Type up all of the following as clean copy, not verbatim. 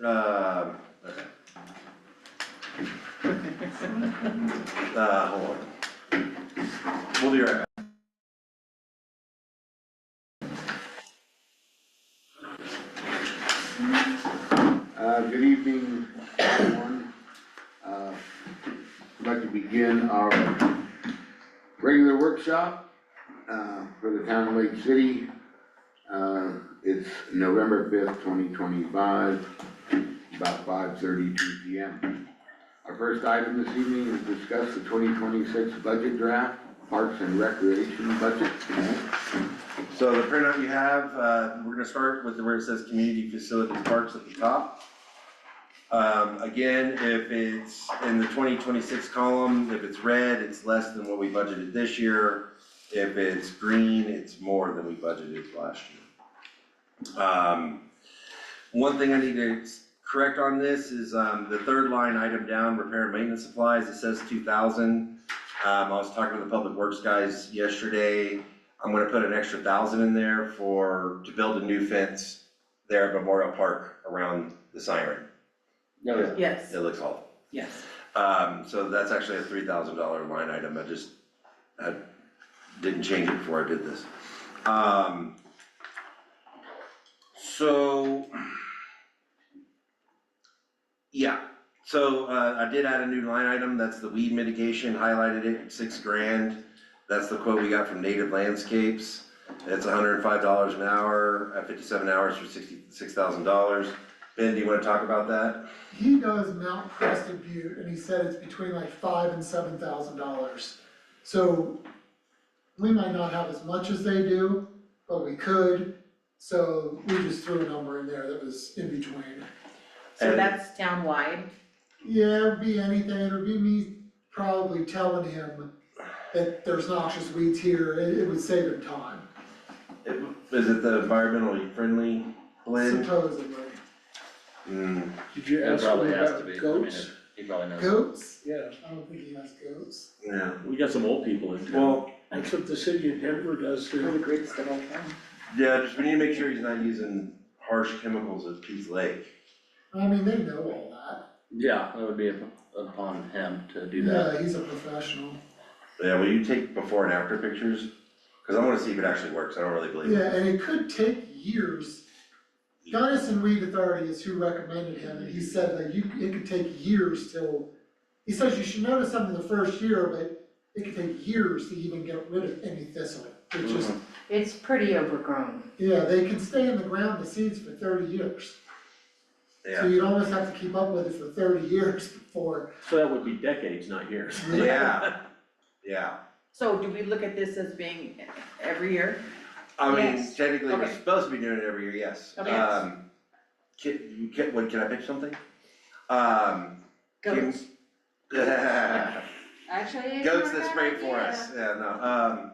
Okay. Hold on. We'll be right back. Good evening, everyone. I'd like to begin our regular workshop for the town of Lake City. It's November 5th, 2025, about 5:32 p.m. Our first item this evening is to discuss the 2026 budget draft, Parks and Recreation budget. So the printout you have, we're gonna start with where it says Community Facilities Parks at the top. Again, if it's in the 2026 column, if it's red, it's less than what we budgeted this year. If it's green, it's more than we budgeted last year. One thing I need to correct on this is the third line item down, repair and maintenance supplies, it says 2,000. I was talking to the public works guys yesterday. I'm gonna put an extra 1,000 in there to build a new fence there at Memorial Park around the siren. Yes, It looks awful. yes. So that's actually a $3,000 line item. I didn't change it before I did this. So I did add a new line item. That's the weed mitigation, highlighted it, $6,000. That's the quote we got from Native Landscapes. It's $105 an hour at 57 hours for $66,000. Ben, do you wanna talk about that? He does Mount Preston Butte, and he said it's between like $5,000 and $7,000. So we might not have as much as they do, but we could. So we just threw a number in there that was in between. So And- that's townwide? Yeah, it'd be anything, it'd be me probably telling him that there's noxious weeds here, it would save him time, Is it the environmentally friendly blend? supposedly. Did you It ask him probably has to about be, I mean, goats? he probably knows. Goats? Yeah, I don't think he has goats. Yeah. We got some old people in town. Well, that's what the city of Denver does They're the too. greatest of all time. yeah, just we need to make sure he's not using harsh chemicals at Pete's Lake. I mean, they know all that. Yeah, that would be upon him to do that. Yeah, he's a professional. Yeah, will you take before and after pictures? Cause I wanna see if it actually works. I don't really believe it. Yeah, and it could take years. Gunnison Weed Authority is who recommended him, and he said that it could take years till, he says you should notice something the first year, but it could take years to even get rid of any thistle. It just, It's pretty overgrown. yeah, they can stay in the ground, the seeds, for 30 years. So Yeah, you'd almost have to keep up with it for 30 years before. So that would be decades, not years. yeah, yeah. So do we look at this as being every year? I mean, Yes. technically, we're Okay. supposed to be doing it every year, yes. Okay. Can I pitch something? Goats. Actually, it's Goats not a that bad spray for idea. us, yeah, no,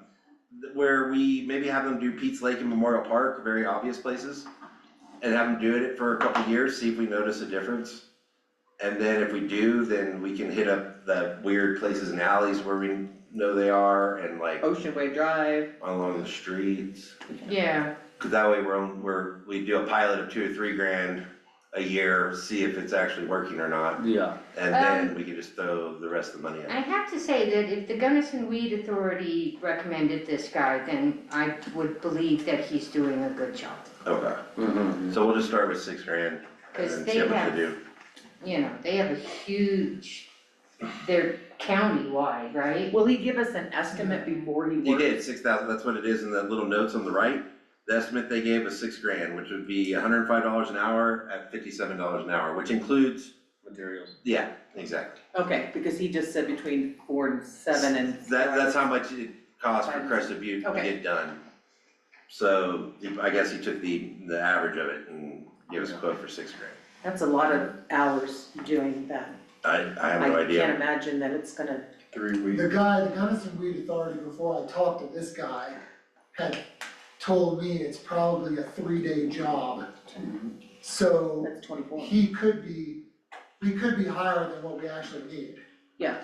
where we maybe have them do Pete's Lake and Memorial Park, very obvious places. And have them do it for a couple of years, see if we notice a difference. And then if we do, then we can hit up the weird places and alleys where we know they are and like Ocean Way Drive. along the streets. Yeah, Cause that way we do a pilot of $2 or $3 a year, see if it's actually working or not. Yeah, And then we can just throw the rest of the money I in. have to say that if the Gunnison Weed Authority recommended this guy, then I would believe that he's doing a good job. Okay, mm-hmm. so we'll just start with $6,000 and Cause then they see what have, they do. you know, they have a huge, they're county-wide, right? Will he give us an estimate before he works? You did, 6,000, that's what it is in the little notes on the right. The estimate they gave was $6,000, which would be $105 an hour at $57 an hour, which includes, Materials. yeah, exactly. Okay, because he just said between 4 and 7 and. That's how much it costs for Fine. Crested Butte to Okay. get done. So I guess he took the average of it and gave us a quote for $6,000. That's a lot of hours doing that. I have no I idea. can't imagine that it's gonna, 3 weeks. The Gunnison Weed Authority, before I talked to this guy, had told me it's probably a 3-day job. So that's 24. we could be higher than what we actually need. Yeah,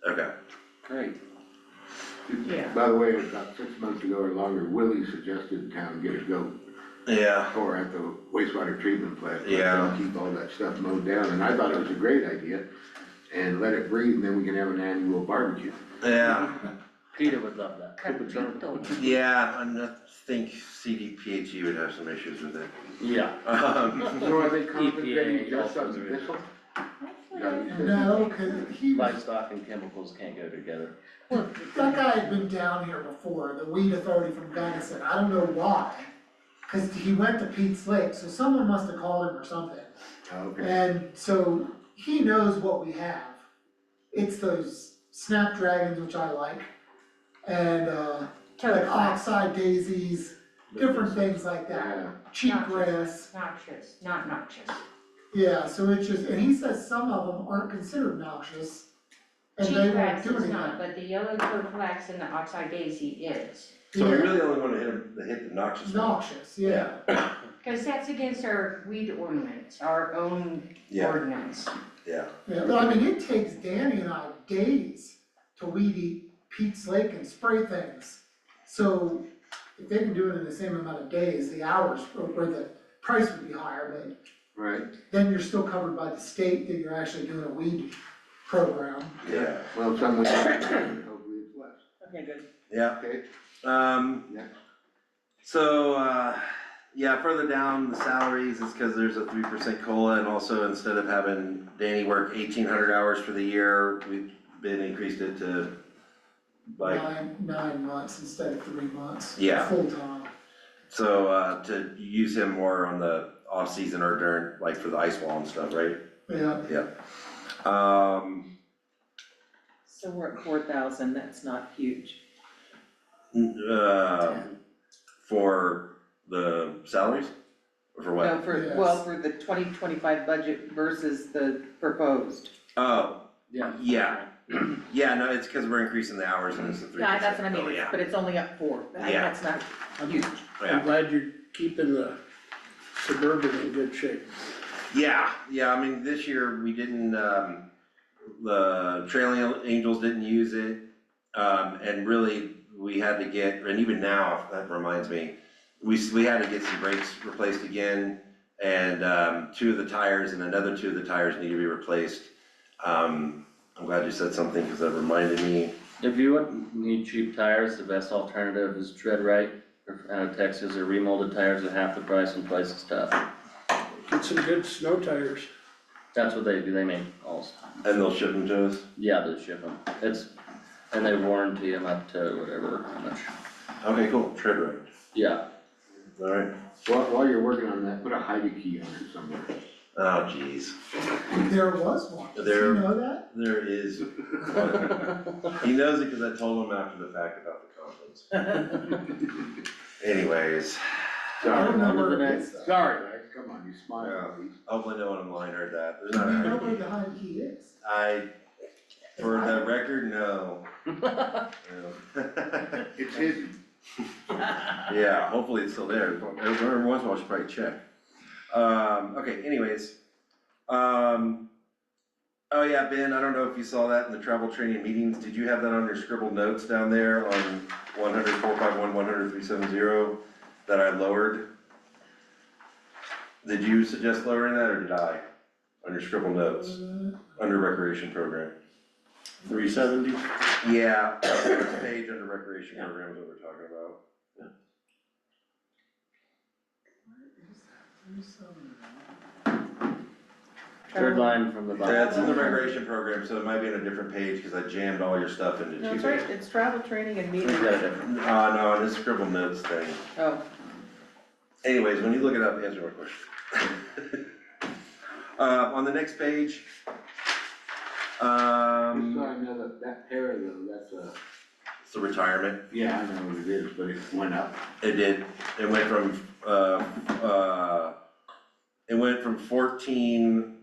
Okay, Great. yeah. By the way, about 6 months ago or longer, Willie suggested the town get a goat. Yeah, or at the wastewater treatment plant. let Yeah. them keep all that stuff mowed down, and I thought it was a great idea. And let it breathe, and then we can have an annual barbecue. yeah, Peter would love that. Cabrito. yeah, I think CDPHE would have some issues with it. Yeah. So are they concentrating EPA just on also is- thistle? No, cause he was, Livestock and chemicals can't go together. that guy had been down here before, the weed authority from Gunnison, I don't know why. Cause he went to Pete's Lake, so someone must have called him or something. Okay, And so he knows what we have. It's those snapdragons, which I like, and like Toad flax, oxeye daisies, different things like that. yeah, Cheatgrass, noxious, not noxious. yeah, so it's just, and he says some of them aren't considered noxious. And they won't Cheatgrass do is anything. not, but the yellow toad flax and the oxeye daisy is. So we Yeah, really only wanna hit the noxious one. noxious, yeah. Cause that's against our weed ordinance, our own Yeah, ordinance. yeah, Yeah, but I mean, it takes Danny and I days to weed eat Pete's Lake and spray things. So if they can do it in the same amount of days, the hours, or the price would be higher, but right, then you're still covered by the state that you're actually doing a weed program. yeah, well, some would, hopefully it's less, Okay, good. yeah. okay, Next. So, yeah, further down the salaries is cause there's a 3% COLA, and also instead of having Danny work 1,800 hours for the year, we've been increased it to like, Nine months instead of 3 months. Yeah. Full time. so, to use him more on the off season or during, like for the ice wall and stuff, right? Yeah, So we're at 4,000, that's not huge. For the salaries? Or for what? No, for the 2025 budget versus the proposed. Oh, Yeah. yeah, yeah, no, it's cause we're increasing the hours and it's the 3%. Yeah, that's what I mean, Oh, yeah, but it's only up 4, Yeah. that's not huge. yeah. I'm glad you're keeping the Suburban in good shape. Yeah, yeah, I mean, this year we didn't, the Trailing Angels didn't use it. And really, we had to get, and even now, that reminds me, we had to get some brakes replaced again. And, 2 of the tires and another 2 of the tires need to be replaced. I'm glad you said something, cause that reminded me. If you need cheap tires, the best alternative is Tread Right, out of Texas, or remolded tires at half the price and twice as tough. Get some good snow tires. That's what they do, they make all, And they'll ship them to us? yeah, they ship them. And they warranty them up to whatever, how much, Okay, cool, tread right, yeah. alright. while you're working on that, put a hide key on it somewhere. Oh, jeez, there was one. Did There- you know that? there is, he knows it cause I told him after the fact about the conference. Anyways, I don't know on to where the it next. is though. Sorry, Lex, come on, you smile Yeah. at least. hopefully no one online heard that, there's Do not a you know hurry. where the high key is? For the record, no. No. It's hidden. Yeah, hopefully it's still there, every once in a while I should probably check. Okay, anyways. Oh yeah, Ben, I don't know if you saw that in the travel training meetings, did you have that on your scribbled notes down there on 100-451-100-370 that I lowered? Did you suggest lowering that, or did I, on your scribbled notes, under recreation program? 370. Yeah, first page under recreation program is what we're talking about. Third line from the bottom. That's in the recreation program, so it might be on a different page, cause I jammed all your stuff into No, two it's right, pages. it's travel, training and We meetings. got a different. No, on this scribble notes thing. Oh, Anyways, when you look it up, answer my question. On the next page, Just so I know that pair though, that's a, it's the retirement. yeah, I know what it is, but it went up. It did, it went from, it went from 14,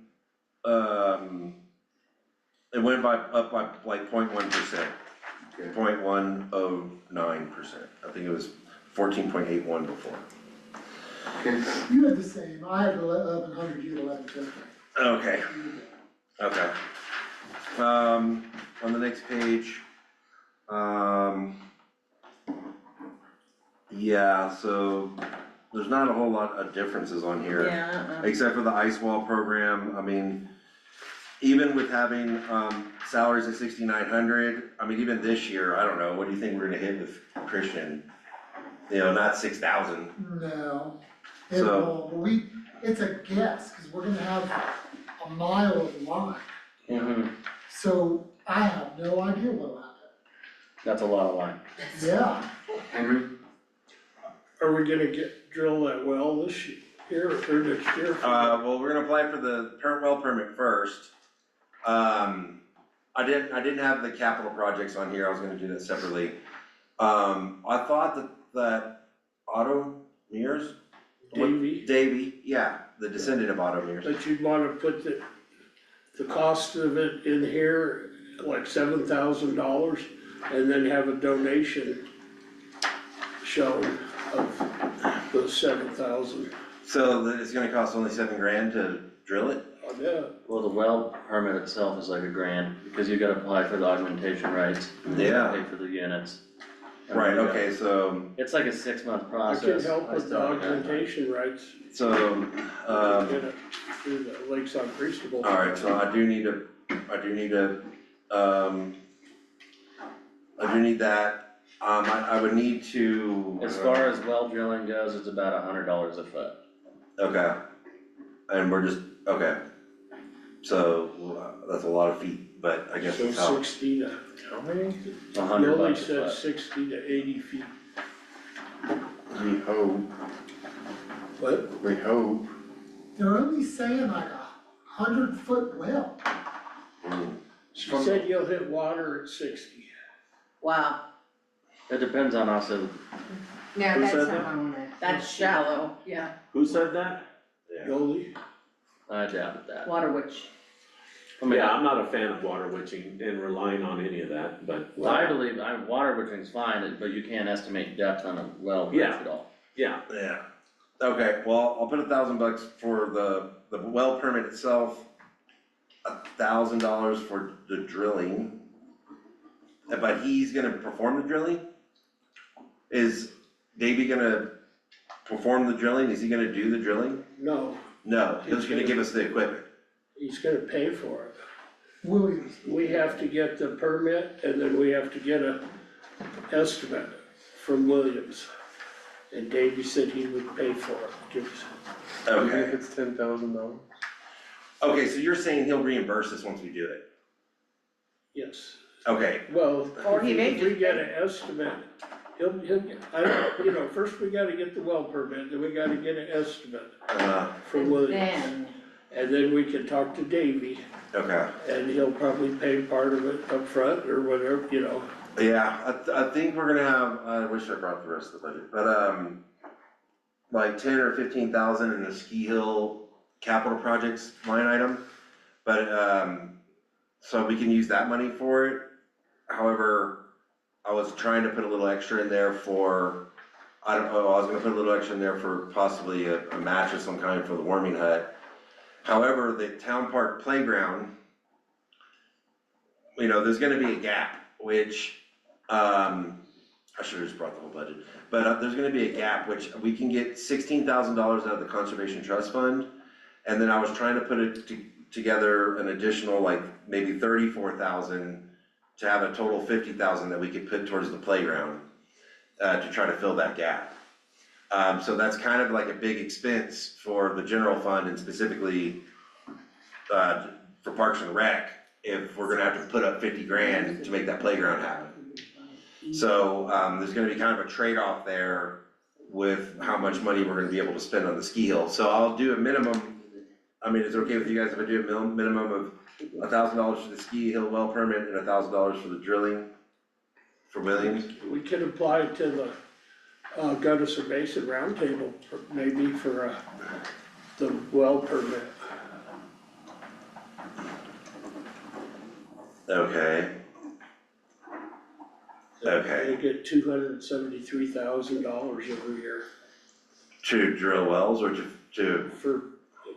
it went up by like 0.1%, Okay. 0.109%. I think it was 14.81 before. Okay, You had the same, I had 1,100, you had 1,150. Okay, okay. On the next page, yeah, so there's not a whole lot of differences on here. Yeah, Except for the ice wall program, I mean, even with having, salaries at 6,900, I mean, even this year, I don't know, what do you think we're gonna hit with Christian? You know, not 6,000, No, it So- won't, but it's a guess, cause we're gonna have a mile of line, Mhm. so I have no idea what'll happen. That's a lot of line. Yeah, Henry? Are we gonna drill that well this year or next year? well, we're gonna apply for the well permit first. I didn't have the capital projects on here, I was gonna do that separately. I thought that Auto Mears? Davy, Yeah, the descendant of Auto Mears. but you'd wanna put the cost of it in here, like $7,000, and then have a donation shown of the 7,000. So it's gonna cost only $7,000 to drill it? Yeah, Well, the well permit itself is like $1,000, because you gotta apply for the augmentation rights. and you gotta Yeah. Pay for the units. And Right, you gotta- okay, so, It's like a 6-month I process. can help with the still haven't got it. augmentation rights. so, Get it through the Lakeside Priestable. alright, so I do need that, I would need to. As far as well drilling goes, it's about $100 a foot. Okay, and we're just, okay, so, that's a lot of feet, but I guess So it's how. 60 to, how many? $100 Billy a said foot. 60 to 80 feet. We hope, What? we hope. they're only saying like 100-foot well. She said you'll hit water at 60. wow, It depends on also, No, Who that's said not that? on that. that's shallow, yeah, Who said that? Yoli, I doubt that. water witch. I mean, Yeah, I'm not a fan of water witching and relying on any of that, but, I believe, water witching's fine, but you can't estimate depth on a well bridge Yeah. at all. yeah, Yeah, okay, well, I'll put $1,000 for the well permit itself, $1,000 for the drilling. But he's gonna perform the drilling? Is Davey gonna perform the drilling? Is he gonna do the drilling? no, No, he's gonna give us the equipment. he's gonna pay for it. Williams, We have to get the permit and then we have to get a estimate from Williams. And Davey said he would pay for it. Okay, it's $10,000. okay, so you're saying he'll reimburse us once we do it? Yes, Okay, well, Or he may if we just get pay. an estimate, first we gotta get the well permit, then we gotta get an estimate from Williams. Then, And then we can talk to Davey, okay, and he'll probably pay part of it up front or whatever, yeah, I think we're gonna have, I wish I brought the rest of the budget, but, like 10 or 15,000 in the ski hill capital projects line item. But, so we can use that money for it. However, I was trying to put a little extra in there for, I was gonna put a little extra in there for possibly a match of some kind for the warming hut. However, the town park playground, there's gonna be a gap, which, I should've just brought the whole budget. But there's gonna be a gap, which we can get $16,000 out of the Conservation Trust Fund. And then I was trying to put it together an additional, like, maybe 34,000 to have a total 50,000 that we could put towards the playground, to try to fill that gap. So that's kind of like a big expense for the general fund and specifically, for Parks and Rec, if we're gonna have to put up 50 grand to make that playground happen. So, there's gonna be kind of a trade-off there with how much money we're gonna be able to spend on the ski hill. So I'll do a minimum, is it okay with you guys if I do a minimum of $1,000 for the ski hill well permit and $1,000 for the drilling for Williams? We could apply to the Gunnison Basin Roundtable, maybe for the well permit. Okay. Okay, They get $273,000 every year to drill wells or to, for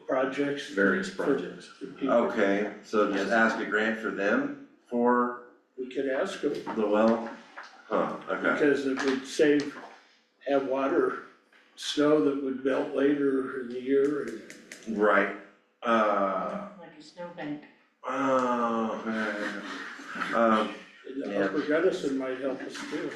projects. Various for projects. people. okay, so just ask a grant for them for We could ask them, the well? Huh, okay, because it would have water snow that would melt later in the year and. Right, Like a snowbank. And Yeah. Upper Gunnison might help us too.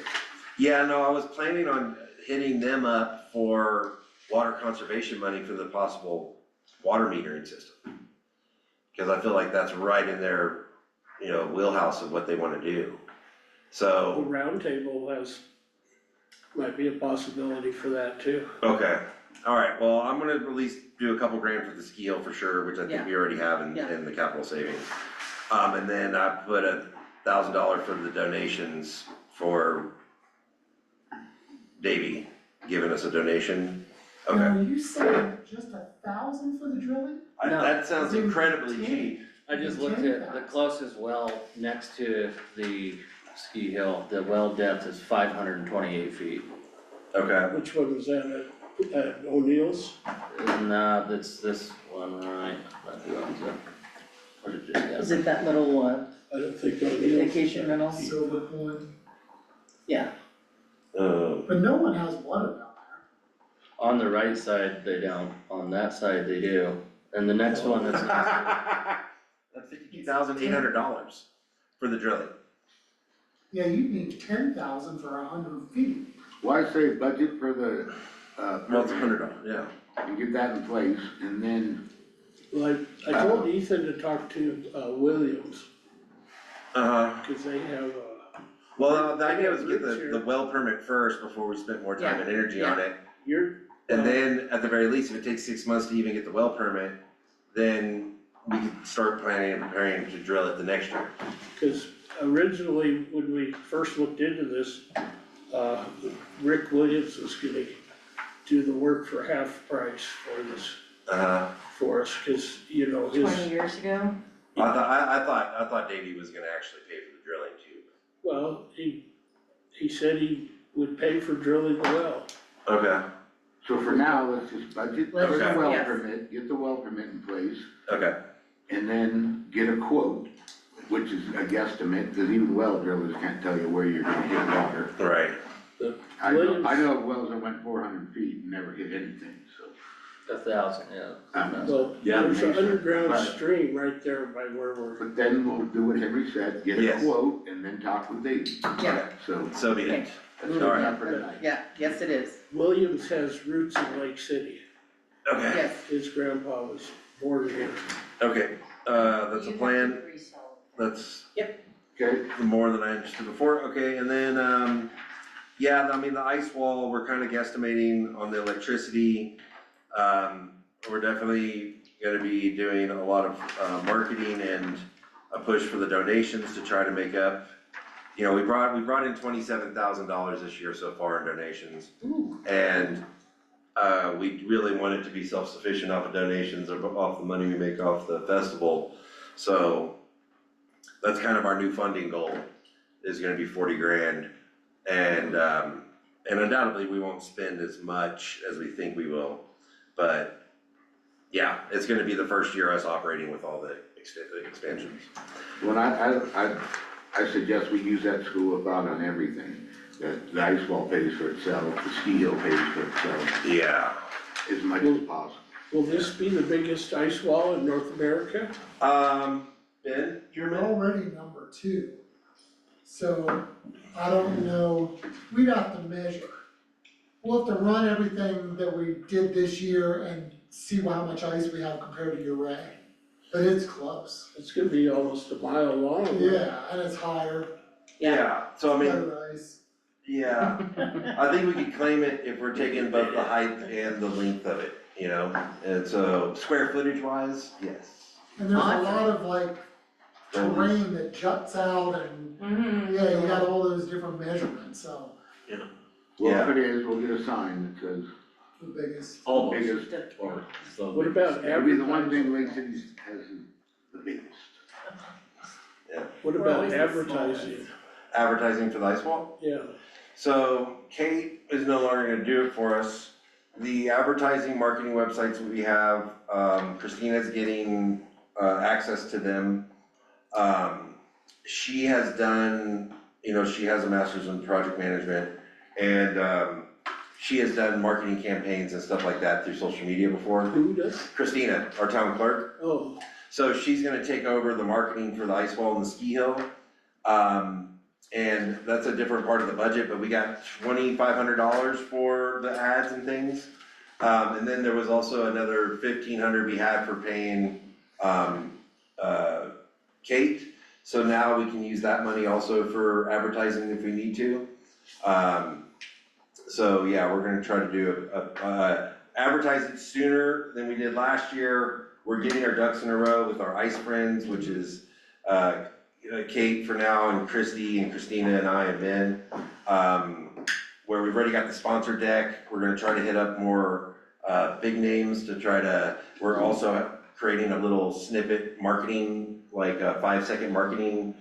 yeah, no, I was planning on hitting them up for water conservation money for the possible water metering system. Cause I feel like that's right in their, wheelhouse of what they wanna do. The So, roundtable might be a possibility for that too. okay, alright, well, I'm gonna at least do a couple grand for the ski hill for sure, which I think Yeah. we already have in, Yeah. in the capital savings. And then I put $1,000 for the donations for Davey giving us a donation. Okay, Now, you said just 1,000 for the drilling? No. that sounds It's incredibly 10. cheap. I just looked at the closest well next to the ski hill, the well depth is 528 feet. Okay, Which one was that at O'Neill's? And, that's this one, right, who owns it? Or did it Is just, it that little, I don't think O'Neill's. vacation rental? Silver Point, Yeah, but no one has water down on the right side, they don't, on that side, they do. And the next one that's next to that's $52,800 for the drilling. there. Yeah, you need 10,000 for 100 feet. Well, I say budget for the, Well, it's $100, yeah. you get that in place, and then, Well, I told Ethan to talk to, Williams, cause they have, Well, the idea was to get Roots here. the well permit first before we spent more time and energy on it. well, And then, at the very least, if it takes 6 months to even get the well permit, then we can start planning and preparing to drill it the next year. cause originally, when we first looked into this, Rick Williams was gonna do the work for half price for this, for us, cause, you know, 20 years ago? I thought Davey was gonna actually pay for the drilling too. well, he said he would pay for drilling the well. Okay, so for now, let's just budget for Let's the just- well yes. permit, get the well permit in place, okay, and then get a quote, which is a guesstimate, because even well drillers can't tell you where you're gonna hit water. right. I know Williams- of wells that went 400 feet and never hit anything, so. 1,000, yeah. Well, Yeah, there's an makes sense. underground Right. stream right there by where we're, But then we'll do what Henry said, get a Yes. quote, and then talk with Dave, yeah, so. So be it. Okay. That's All right. enough for tonight. yeah, yes, it is, Williams has roots in Lake City. Okay, yes. His grandpa was born here. okay, that's a You have plan, to resell it. that's Okay, more than I understood before, okay, and then, yeah, I mean, the ice wall, we're kinda guesstimating on the electricity. We're definitely gonna be doing a lot of, marketing and a push for the donations to try to make up. You know, we brought in $27,000 this year so far in donations. And, we really want it to be self-sufficient off of donations or off the money we make off the festival. So, that's kind of our new funding goal, is gonna be 40 grand. And undoubtedly, we won't spend as much as we think we will, but yeah, it's gonna be the first year us operating with all the expansions. well, I suggest we use that school of thought on everything. The ice wall pays for itself, the ski hill pays for itself, Yeah. as much as possible. Will this be the biggest ice wall in North America? Ben, your We're man? already number 2. So, I don't know, we'd have to measure. We'll have to run everything that we did this year and see how much ice we have compared to Uray. But it's close. It's gonna be almost a mile long. Yeah, and it's higher, Yeah, so I mean, better ice. yeah, I think we could claim it if we're taking both the height and the length of it, you know? And so, square footage wise, yes. And there's a Awesome. lot of like terrain that juts out and, Mm-hmm. yeah, you got all those different measurements, so Well, if it is, we'll get a sign that says the biggest. almost, biggest, or so. What about that'll be the one advertising? thing Lake City has the biggest. What We're about always the advertising? Advertising for the ice wall? Yeah, So Kate is no longer gonna do it for us. The advertising, marketing websites we have, Christina's getting, access to them. She has done, she has a master's in project management, and, She has done marketing campaigns and stuff like that through social media before. Who does? Christina, our town clerk. Oh, So she's gonna take over the marketing for the ice wall and the ski hill. And that's a different part of the budget, but we got $2,500 for the ads and things. And then there was also another $1,500 we had for paying, Kate. So now we can use that money also for advertising if we need to. So yeah, we're gonna try to do advertise it sooner than we did last year. We're getting our ducks in a row with our ice friends, which is, Kate for now, and Christy and Christina and I and Ben. Where we've already got the sponsor deck, we're gonna try to hit up more, big names to try to, we're also creating a little snippet marketing, like a 5-second marketing,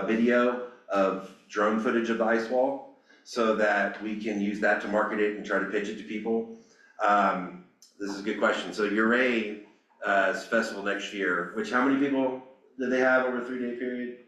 video of drone footage of the ice wall, so that we can use that to market it and try to pitch it to people. This is a good question. So Uray, festival next year, which how many people did they have over a 3-day period?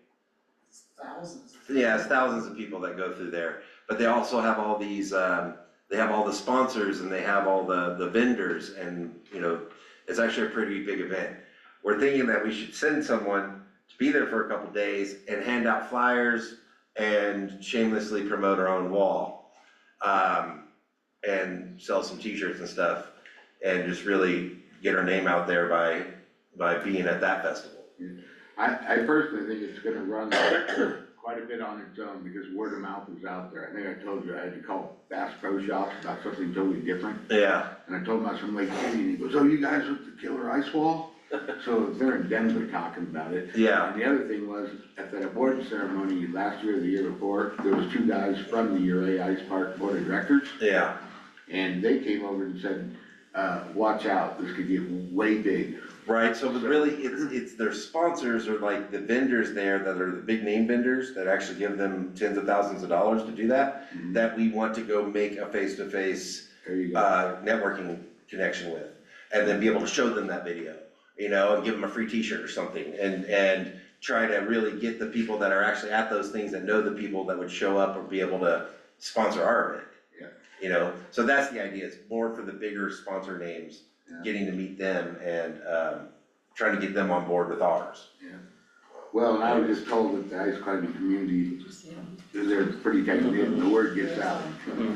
Thousands. Yeah, it's thousands of people that go through there, but they also have all these, they have all the sponsors and they have all the vendors, and, you know, it's actually a pretty big event. We're thinking that we should send someone to be there for a couple days and hand out flyers and shamelessly promote our own wall. And sell some t-shirts and stuff, and just really get our name out there by being at that festival. I personally think it's gonna run quite a bit on its own, because word of mouth is out there. I think I told you I had to call Bass Pro Shops about something totally different, Yeah, and I told him about some Lake City, and he goes, oh, you guys with the killer ice wall? So they're in Denver talking about it. yeah, And the other thing was, at that award ceremony last year or the year before, there was 2 guys from the Uray Ice Park Board of Directors, yeah, and they came over and said, watch out, this could get way big. right, so but really, it's their sponsors are like the vendors there that are the big name vendors that actually give them tens of thousands of dollars to do that, Mhm. that we want to go make a face-to-face There you go. networking connection with, and then be able to show them that video, you know, and give them a free t-shirt or something, and try to really get the people that are actually at those things that know the people that would show up or be able to sponsor our event. Yeah. You know, so that's the idea, it's more for the bigger sponsor names, Yeah. getting to meet them and, trying to get them on board with ours. Well, and I was just told that the ice climbing community, they're pretty tight knit, and the word gets out.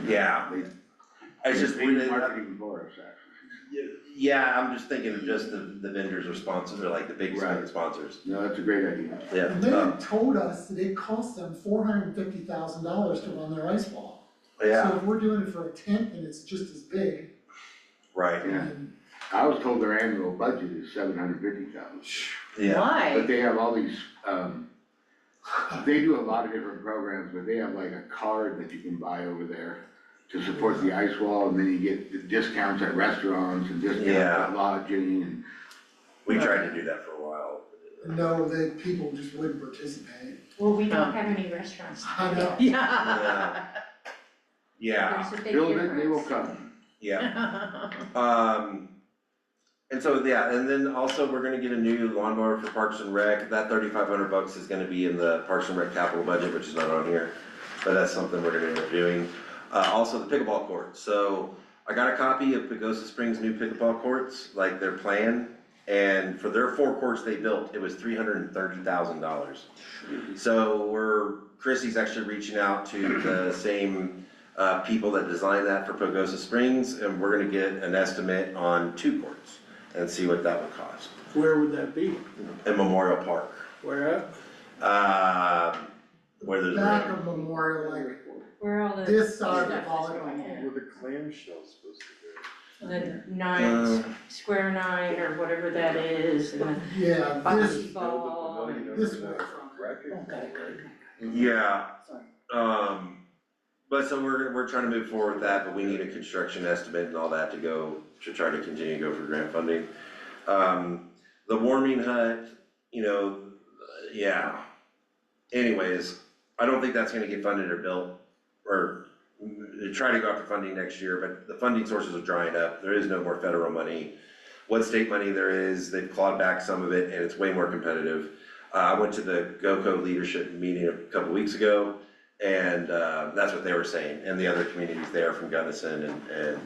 Yeah, They- it's just, they do marketing for us, actually. yeah, I'm just thinking of just the vendors or sponsors, or like the big Right. sponsors, No, that's a great idea. yeah. And they had told us that it cost them $450,000 to run their ice wall. Yeah, So if we're doing it for a tent and it's just as big, right, I Yeah. mean, I was told their annual budget is $750,000. yeah, But Why? they have all these, they do a lot of different programs, but they have like a card that you can buy over there to support the ice wall, and then you get the discounts at restaurants and discounts Yeah. at lodging, and we tried to do that for a while. no, that people just wouldn't participate. Well, we don't have any restaurants. I know. Yeah. Yeah, There's a big build it, they will difference. come. yeah, and so, yeah, and then also we're gonna get a new lawnmower for Parks and Rec, that $3,500 is gonna be in the Parks and Rec capital budget, which is not on here, but that's something we're gonna end up doing. Also the pickleball court, so I got a copy of Pagosa Springs' new pickleball courts, like their plan, and for their 4 courts they built, it was $330,000. So Chrissy's actually reaching out to the same people that designed that for Pagosa Springs, and we're gonna get an estimate on 2 courts and see what that would cost where would that be? in Memorial Park. Where at? Where there's. Back of Memorial, like Where all the. this side of the stuff is volleyball. going in. Where the clamshell's supposed to The 9, square 9 or whatever that is, and the Yeah, bocce ball. go. this way from it. Bracket. Yeah, Sorry. but so we're trying to move forward with that, but we need a construction estimate and all that to try to continue to go for grant funding. The warming hut, you know, yeah. Anyways, I don't think that's gonna get funded or built, or try to go after funding next year, but the funding sources are drying up, there is no more federal money. What state money there is, they've clawed back some of it, and it's way more competitive. I went to the GOCO leadership meeting a couple weeks ago, And, that's what they were saying, and the other communities there from Gunnison and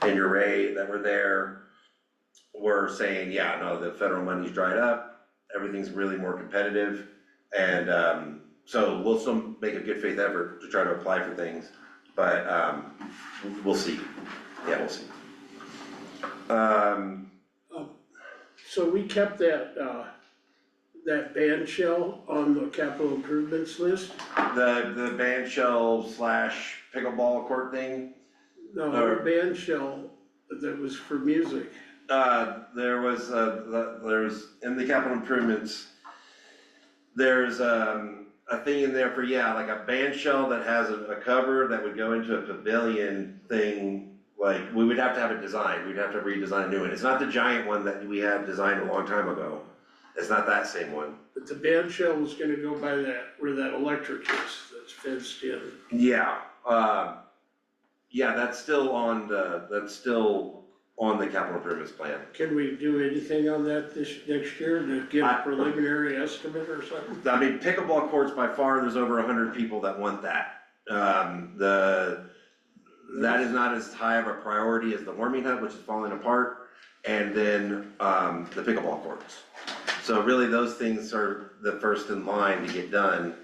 Uray that were there were saying, yeah, no, the federal money's dried up, everything's really more competitive. And, so we'll still make a good faith effort to try to apply for things, but, we'll see. Yeah, we'll see. So we kept that, that band shell on the capital improvements list? The band shell / pickleball court thing, No, our band shell that was for music. there's in the capital improvements, there's, a thing in there for, yeah, like a band shell that has a cover that would go into a pavilion thing. Like, we would have to have it designed, we'd have to redesign a new one. It's not the giant one that we had designed a long time ago. It's not that same one. But the band shell was gonna go by that, where that electric is, that's fenced in. Yeah, yeah, that's still on the capital improvements plan. Can we do anything on that next year to get a I- preliminary estimate or something? I mean, pickleball courts by far, there's over 100 people that want that. That is not as high of a priority as the warming hut, which is falling apart, and then, the pickleball courts. So really, those things are the first in line to get done,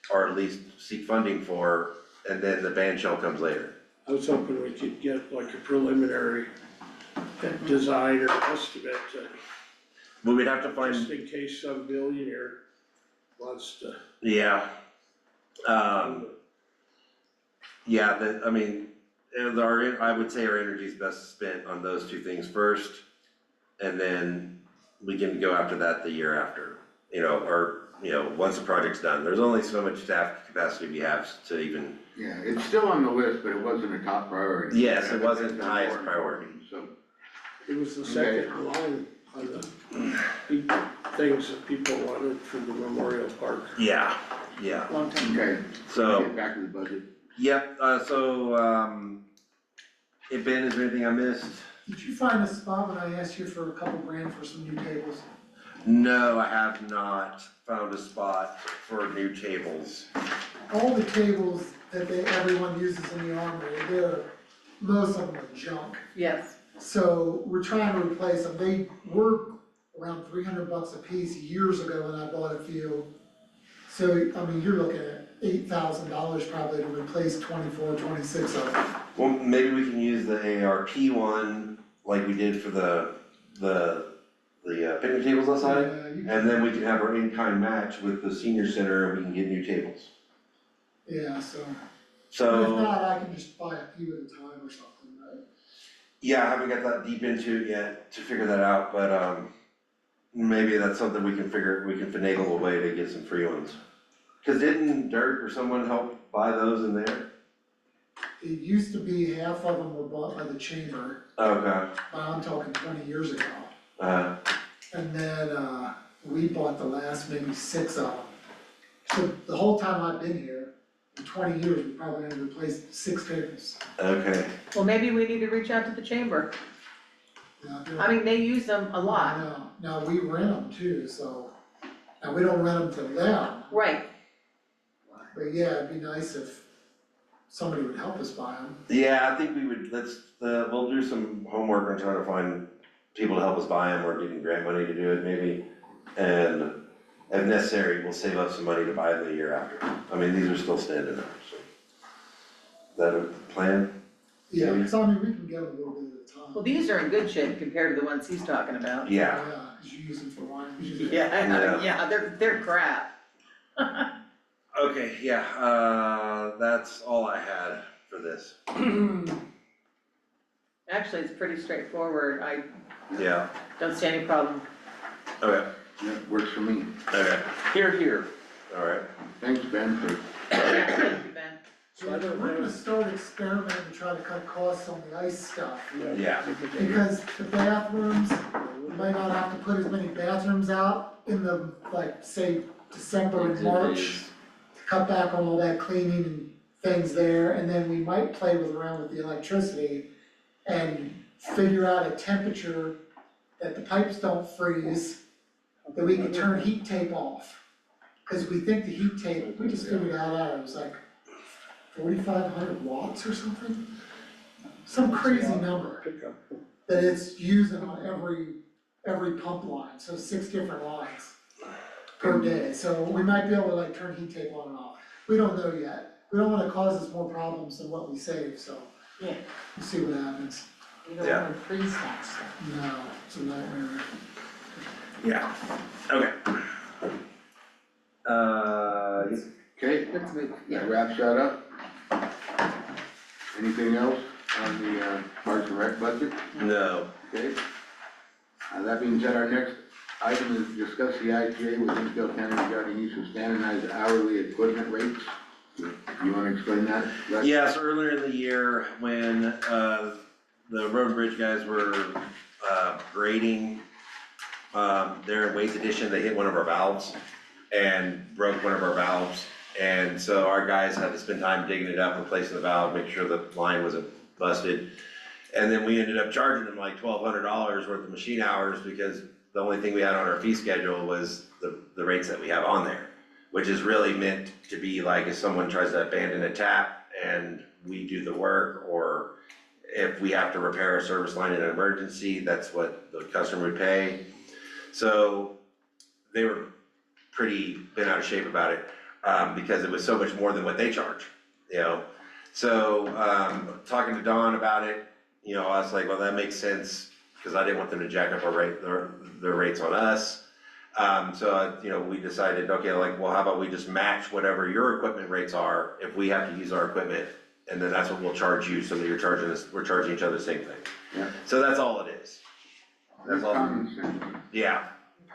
or at least seek funding for, and then the band shell comes later. I was hoping we could get like a preliminary design or estimate, But we'd have to just find, in case some billionaire wants to. yeah. Yeah, I mean, I would say our energy's best spent on those two things first, and then we can go after that the year after, once the project's done. There's only so much staff capacity we have to even, Yeah, it's still on the list, but it wasn't a top priority. yes, it wasn't the highest priority. So, It was the second line on the big things that people wanted for the memorial park. Yeah, yeah, Long time. okay, so, get back to the budget. yep, hey Ben, is there anything I missed? Did you find a spot when I asked you for a couple grand for some new tables? No, I have not found a spot for new tables. All the tables that everyone uses in the armory, most of them are junk. Yes, So we're trying to replace them. They were around $300 a piece years ago when I bought a few. So, I mean, you're looking at $8,000 probably to replace 24, 26 of them. Well, maybe we can use the ARP one like we did for the picnic tables outside. And then we can have our in-kind match with the senior center and we can get new tables. Yeah, so, if So, not, I can just buy a few at a time or something, right? yeah, I haven't got that deep into it yet to figure that out, but, maybe that's something we can finagle a way to get some free ones. Cause didn't Dirk or someone help buy those in there? It used to be half of them were bought by the chamber, Okay, I'm talking 20 years ago. And then, we bought the last maybe 6 of them. So the whole time I've been here, in 20 years, we probably had replaced 6 tables. okay. well, maybe we need to reach out to the chamber. Now, they're- I mean, they use them a lot. Now, we rent them too, so, now we don't rent them to them, Right, but yeah, it'd be nice if somebody would help us buy them. Yeah, I think we'll do some homework on trying to find people to help us buy them or getting grant money to do it maybe. And if necessary, we'll save up some money to buy them the year after. I mean, these are still standing up, so. Is that a plan? Yeah, because I mean, we can get them a little bit at a time. well, these are in good shape compared to the ones he's talking about. Yeah, Yeah, because you use them for wine. Yeah, yeah, they're crap. okay, yeah, that's all I had for this. Actually, it's pretty straightforward, I Yeah, don't see any problem. okay, That works for me. okay, Here. all right. Thanks, Ben, for Yeah, thank you, Ben. So I don't We're gonna have. start experimenting to try to cut costs on the ice stuff. Yeah. Because the bathrooms, we might not have to put as many bathrooms out in the, like, say, December and March. To cut back on all that cleaning and things there, and then we might play around with the electricity and figure out a temperature that the pipes don't freeze, that we can turn heat tape off. Cause we think the heat tape, we just figured out, it was like 4,500 watts or something. Some crazy number Pickup. that it's using on every pump line, so 6 different lines per day, so we might be able to like turn heat tape on and off. We don't know yet, we don't wanna cause us more problems than what we save, so. Yeah. We'll see what happens. You don't Yeah. wanna freeze that stuff. No, it's a nightmare. Yeah, okay. Yes. Okay, Let's move, yeah. that wraps that up. Anything else on the Parks and Rec budget? No, Okay. That being said, our next item is discuss the IGA with Hinsdale County regarding use of standardized hourly equipment rates. You wanna explain that? Lex? yeah, so earlier in the year, when, the road and bridge guys were, grading, their Wade's Edition, they hit one of our valves and broke one of our valves. And so our guys had to spend time digging it up, replacing the valve, make sure the line wasn't busted. And then we ended up charging them like $1,200 worth of machine hours because the only thing we had on our fee schedule was the rates that we have on there. Which is really meant to be like if someone tries to abandon a tap and we do the work, or if we have to repair a service line in an emergency, that's what the customer would pay. So they were pretty bent out of shape about it, because it was so much more than what they charge, you know? So, talking to Don about it, you know, I was like, well, that makes sense, cause I didn't want them to jack up their rates on us. You know, we decided, okay, like, well, how about we just match whatever your equipment rates are if we have to use our equipment, and then that's what we'll charge you, so that you're charging us, we're charging each other the same thing. Yeah. So that's all it is. That's all. common sense. Yeah,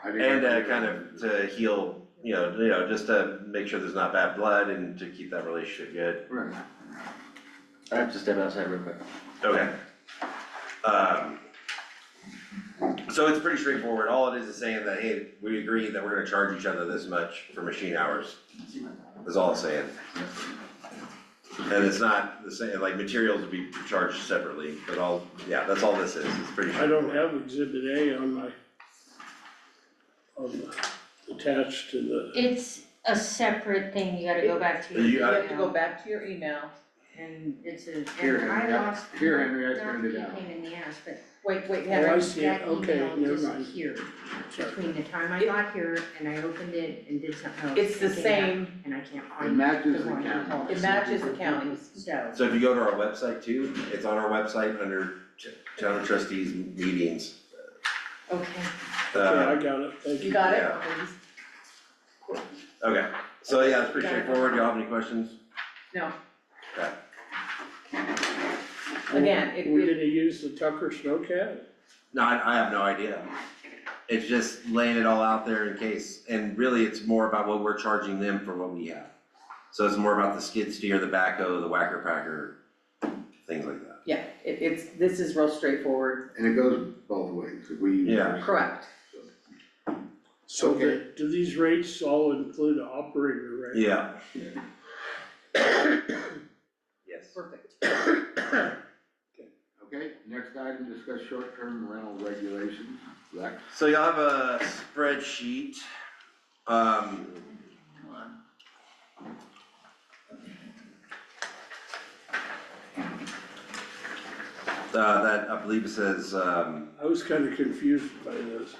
I think and it's- kind of to heal, you know, just to make sure there's not bad blood and to keep that relationship good. Right. I have to step outside real quick. Okay. So it's pretty straightforward, all it is saying that, hey, we agree that we're gonna charge each other this much for machine hours, is all it's saying. And it's not the same, like materials would be charged separately, but yeah, that's all this is, it's pretty I don't straightforward. have exhibit A on attached to the, It's a separate thing, you gotta go back to your. You You have to email, go back to your email. And it's a, Here, and I Henry, lost. here, Henry, I not turned it to be a out. pain in the ass, but Wait, oh, I Henry, see it, that okay, email never mind. disappeared Sorry. between the time I got here and I opened it and did something else. it's the and came same, back, and I can't It find it. matches the the one you county. called. it matches the counties. So, So if you go to our website too, it's on our website under Town of Trustees meetings. okay, okay, I Uh, got it, thank you. You got it? Yeah. Okay, so yeah, it's pretty straightforward, y'all have any questions? No, Okay. again, We're gonna use the Tucker Snowcat? No, I have no idea. It's just laying it all out there in case, and really it's more about what we're charging them for what we have. So it's more about the skid steer, the backhoe, the whacker packer, things like that. yeah, this is real straightforward, And it goes both ways, if we. Yeah. correct. So Okay. do these rates all include an operator rate? Yeah. Yes. Perfect. Okay, next item, discuss short-term rental regulations. Lex? So you'll have a spreadsheet, that I believe it says, I was kinda confused by this.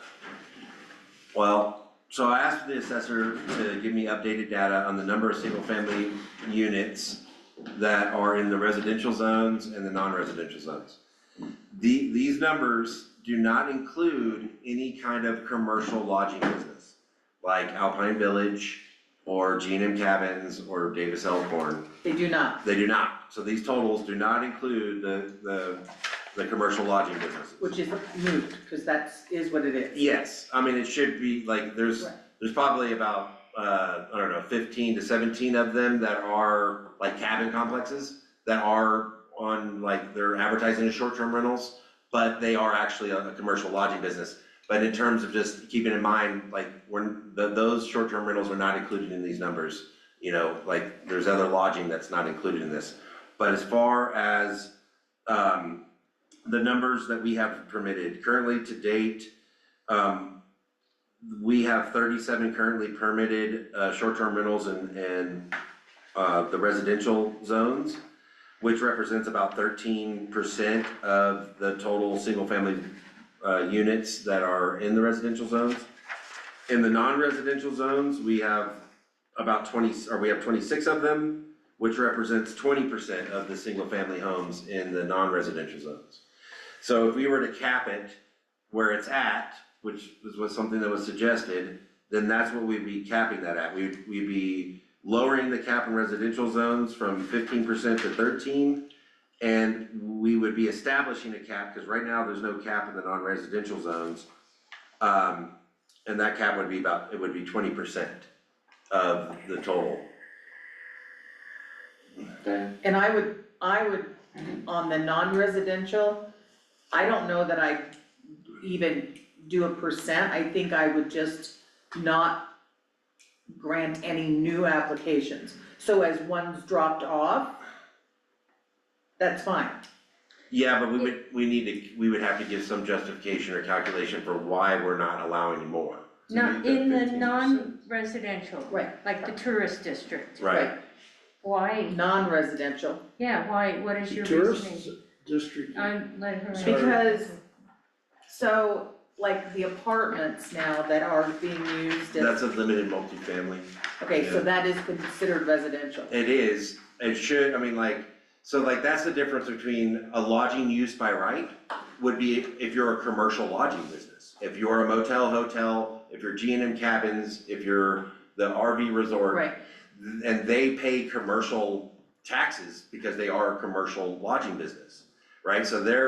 well, so I asked the assessor to give me updated data on the number of single-family units that are in the residential zones and the non-residential zones. These numbers do not include any kind of commercial lodging business, like Alpine Village, or G&M Cabins, or Davis Elkhorn. They do not, They do not, so these totals do not include the commercial lodging businesses. which is moot, cause is what it is. Yes, I mean, it should be, like, there's probably about, I don't know, 15 to 17 of them that are like cabin complexes that are on, like, they're advertising as short-term rentals, but they are actually a commercial lodging business. But in terms of just keeping in mind, like, those short-term rentals are not included in these numbers. You know, like, there's other lodging that's not included in this. But as far as, the numbers that we have permitted, currently to date, we have 37 currently permitted, short-term rentals and the residential zones, which represents about 13% of the total single-family, units that are in the residential zones. In the non-residential zones, we have about 26 of them, which represents 20% of the single-family homes in the non-residential zones. So if we were to cap it where it's at, which was something that was suggested, then that's what we'd be capping that at. We'd be lowering the cap in residential zones from 15% to 13%, and we would be establishing a cap, because right now there's no cap in the non-residential zones. And that cap would be 20% of the total. Okay, And I would, on the non-residential, I don't know that I even do a percent, I think I would just not grant any new applications. So as one's dropped off, that's fine. Yeah, but we would have to give some justification or calculation for why we're not allowing any more. Not in the non-residential, Right. like the tourist district. Right. Why, Non-residential, yeah, why, what is your Tourist reasoning? district, Let her. Sorry. because, so, like the apartments now that are being used as, That's a limited multifamily. okay, so that is considered residential. It is, it should, I mean, that's the difference between a lodging use by right would be if you're a commercial lodging business. If you're a motel, hotel, if you're G&M cabins, if you're the RV resort. Right, And they pay commercial taxes because they are a commercial lodging business, right? So they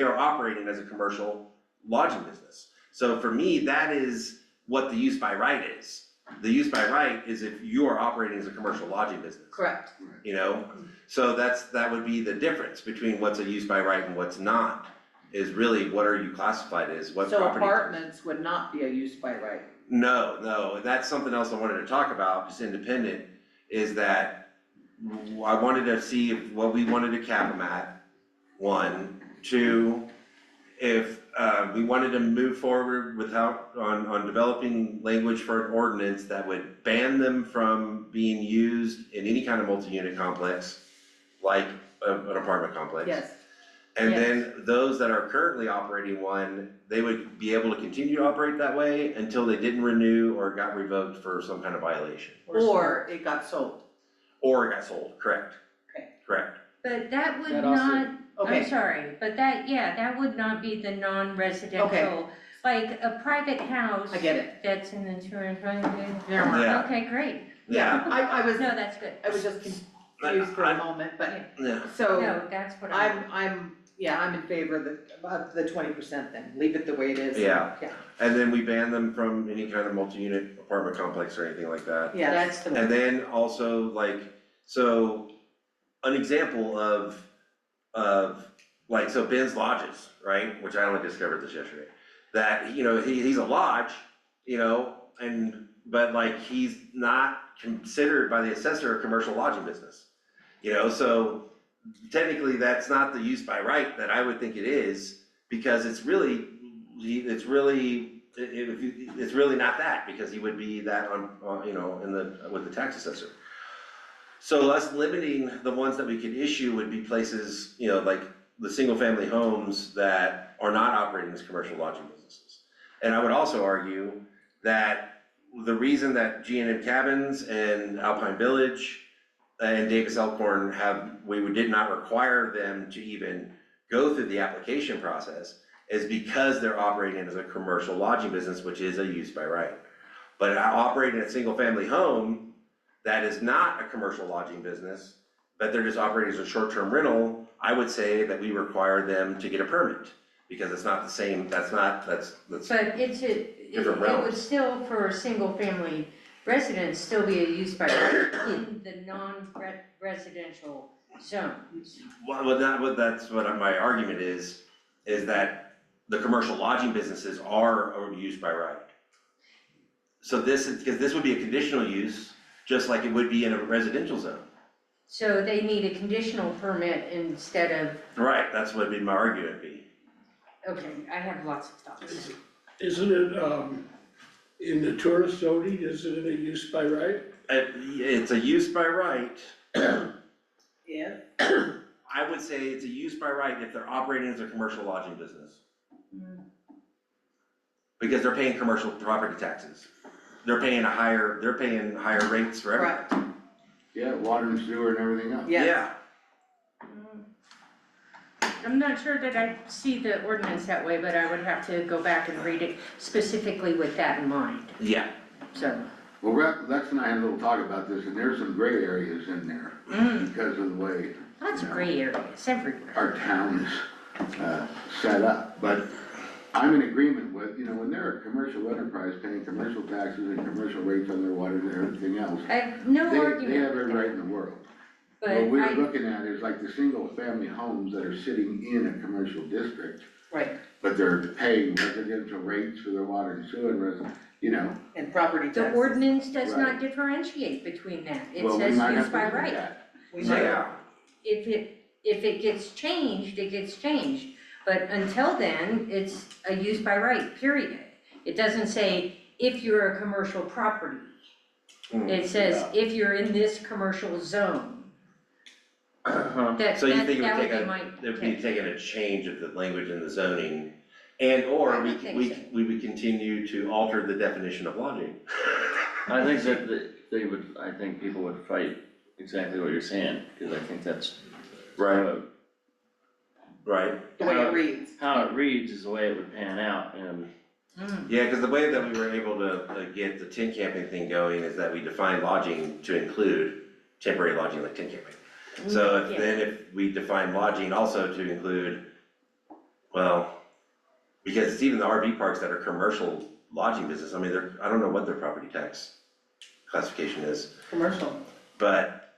are operating as a commercial lodging business. So for me, that is what the use by right is. The use by right is if you are operating as a commercial lodging business, correct. you know? So that would be the difference between what's a use by right and what's not, is really what are you classified as, what So property. apartments would not be a use by right. No, and that's something else I wanted to talk about, just independent, is that I wanted to see what we wanted to cap them at, one. Two, if we wanted to move forward on developing language for an ordinance that would ban them from being used in any kind of multi-unit complex, like an apartment complex. Yes, And then those that are currently operating one, they would be able to continue to operate that way until they didn't renew or got revoked for some kind of violation. or it got sold. Or got sold, correct? Okay. Correct. But that would That also- not, I'm Okay, sorry, but that would not be the non-residential. Like a private house. I get it. That's in the tourist. never mind. Yeah. Okay, great. Yeah, I was, No, that's good. I was just confused for a moment, but, Yeah, so, No, that's what I. I'm in favor of the 20% then, leave it the way it is. Yeah. Yeah, and then we ban them from any kind of multi-unit apartment complex or anything like that. yeah, That's the And one. then also so an example of so Ben's Lodges, right, which I only discovered this yesterday, that, he's a lodge, but he's not considered by the assessor a commercial lodging business. So technically that's not the use by right that I would think it is, because it's really not that, because he would be that with the tax assessor. So us limiting the ones that we could issue would be places, like the single family homes that are not operating as commercial lodging businesses. And I would also argue that the reason that G&M Cabins and Alpine Village and Davis Elkhorn we did not require them to even go through the application process is because they're operating as a commercial lodging business, which is a use by right. But operating a single family home that is not a commercial lodging business, but they're just operating as a short-term rental, I would say that we require them to get a permit, because it's not the same, that's. But it Different would realms. still, for a single family residence, still be a use by right in the non-residential zones. That's what my argument is that the commercial lodging businesses are used by right. So because this would be a conditional use, just like it would be in a residential zone. So they need a conditional permit instead of, Right, that's what my argument would be. okay, I have lots of thoughts. Isn't it, in the tourist zoning, isn't it a use by right? It's a use by right. Yeah. I would say it's a use by right if they're operating as a commercial lodging business. Because they're paying commercial property taxes. They're paying higher rates for everything. Correct, Yeah, water and sewer and everything else. yes. Yeah, I'm not sure that I see the ordinance that way, but I would have to go back and read it specifically with that in mind, yeah. so. Well, Lex and I had a little talk about this, and there's some gray areas in there because of the way Lots of gray areas everywhere. our town is, set up. But I'm in agreement with, when they're a commercial enterprise paying commercial taxes and commercial rates on their water and everything else, I have no they argument have every with right that, in the world. but What we're I, looking at is like the single-family homes that are sitting in a commercial district, right, but they're paying residential rates for their water and sewer and And property the taxes. ordinance does not Right. differentiate between that, it well, we says might use have by to look at right. that. We might, Yeah, If it gets changed, it gets changed, but until then, it's a use by right, period. It doesn't say if you're a commercial property, it says if you're in this commercial zone. That, so you that, think it that would would take be my it would be take. taking a change of the language in the zoning? And or I we would think so. we would continue to alter the definition of lodging. I think that they would, I think people would fight exactly what you're saying, because I think that's. Right, the way it reads. How it reads is the way it would pan out, and yeah, cause the way that we were able to get the tent camping thing going is that we defined lodging to include temporary lodging like tent camping. So Yeah. if we define lodging also to include, well, because it's even the RV parks that are commercial lodging business, I mean, I don't know what their property tax classification is. Commercial. But,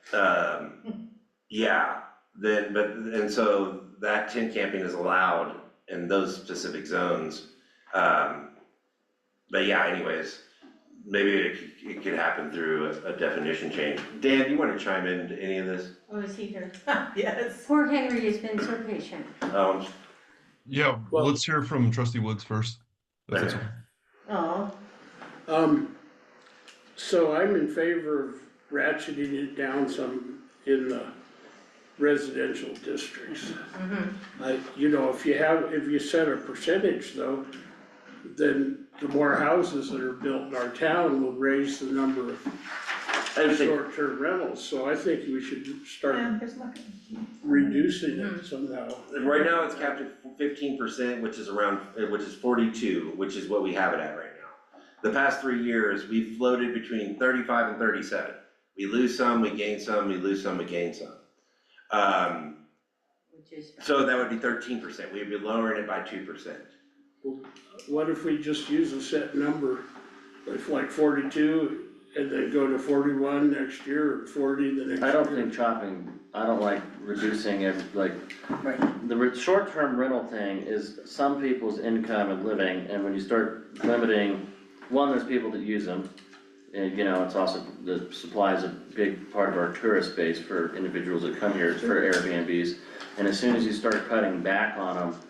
yeah, and so that tent camping is allowed in those specific zones. But yeah, anyways, maybe it could happen through a definition change. Dan, do you wanna chime into any of this? Oh, is he here? Yes. Poor Henry has been so patient. Yeah, Well- let's hear from Trustee Woods first. If that's okay. Oh, So I'm in favor of ratcheting it down some in the residential districts. If you set a percentage though, then the more houses that are built in our town will raise the number of I would think, short-term rentals, so I think we should start yeah, there's nothing. reducing it somehow. right now it's capped at 15%, which is 42, which is what we have it at right now. The past 3 years, we've floated between 35 and 37. We lose some, we gain some, we lose some, we gain some. Which is. So that would be 13%, we'd be lowering it by 2%. What if we just use a set number, like 42, and then go to 41 next year, or 40 the next year? I don't think I don't like reducing it, like, Right. the short-term rental thing is some people's income and living, and when you start limiting, one, there's people that use them. And, it's also, the supply is a big part of our tourist base for individuals that come here for Airbnbs. And as soon as you start cutting back on them,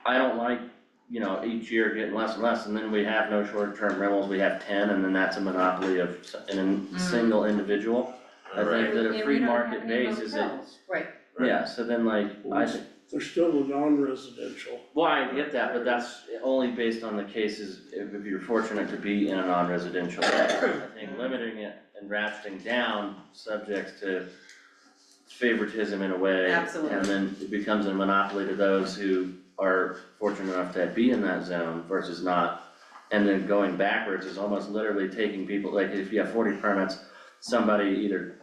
I don't like, each year getting less and less, and then we have no short-term rentals, we have 10, and then that's a monopoly of a single individual. I think that a free market base is Right. yeah, so then There's still a non-residential. well, I get that, but that's only based on the cases if you're fortunate to be in a non-residential area. I think limiting it and ratcheting down subjects to favoritism in a way. Absolutely. And then it becomes a monopoly to those who are fortunate enough to be in that zone versus not. And then going backwards is almost literally taking people, like if you have 40 permits, somebody either,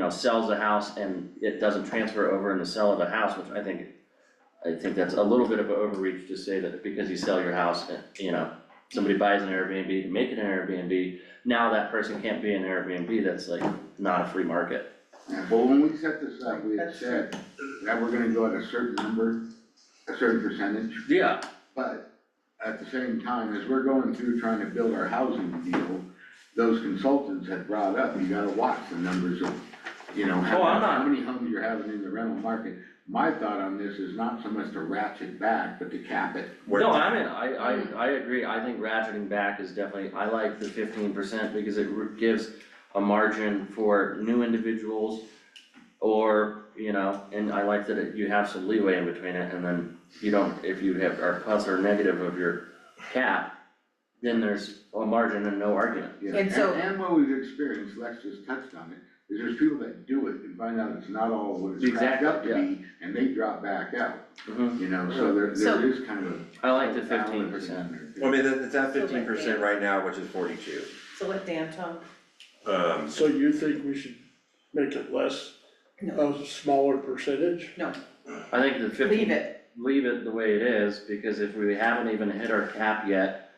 sells a house and it doesn't transfer over in the sale of a house, which I think that's a little bit of an overreach to say that because you sell your house, somebody buys an Airbnb to make it an Airbnb, now that person can't be an Airbnb, that's like not a free market. Yeah, but when we set this up, we had That's said that we're gonna go at a certain number, a certain percentage, Yeah. but at the same time, as we're going through trying to build our housing deal, those consultants had brought up, you gotta watch the numbers of, I'm not- how many homes you're having in the rental market. my thought on this is not so much to ratchet back, but to cap it. No, I mean, I agree, I think ratcheting back is definitely, I like the 15% because it gives a margin for new individuals. Or, you know, and I like that you have some leeway in between it, and then you don't, if you are plus or negative of your cap, then there's a margin and no argument. Yeah, And so- and what we've experienced, Lex just touched on it, is there's people that do it and find out it's not all what it's cracked up to Exactly, be, and they drop back out, Mhm. you know, so there So- is kind of a. I like the balance 15%. in there, too. Well, I mean, it's at 15% right now, which is 42. So let Dan talk. So you think we should make it less, a smaller percentage? I think the 15. Leave it. Leave it the way it is, because if we haven't even hit our cap yet,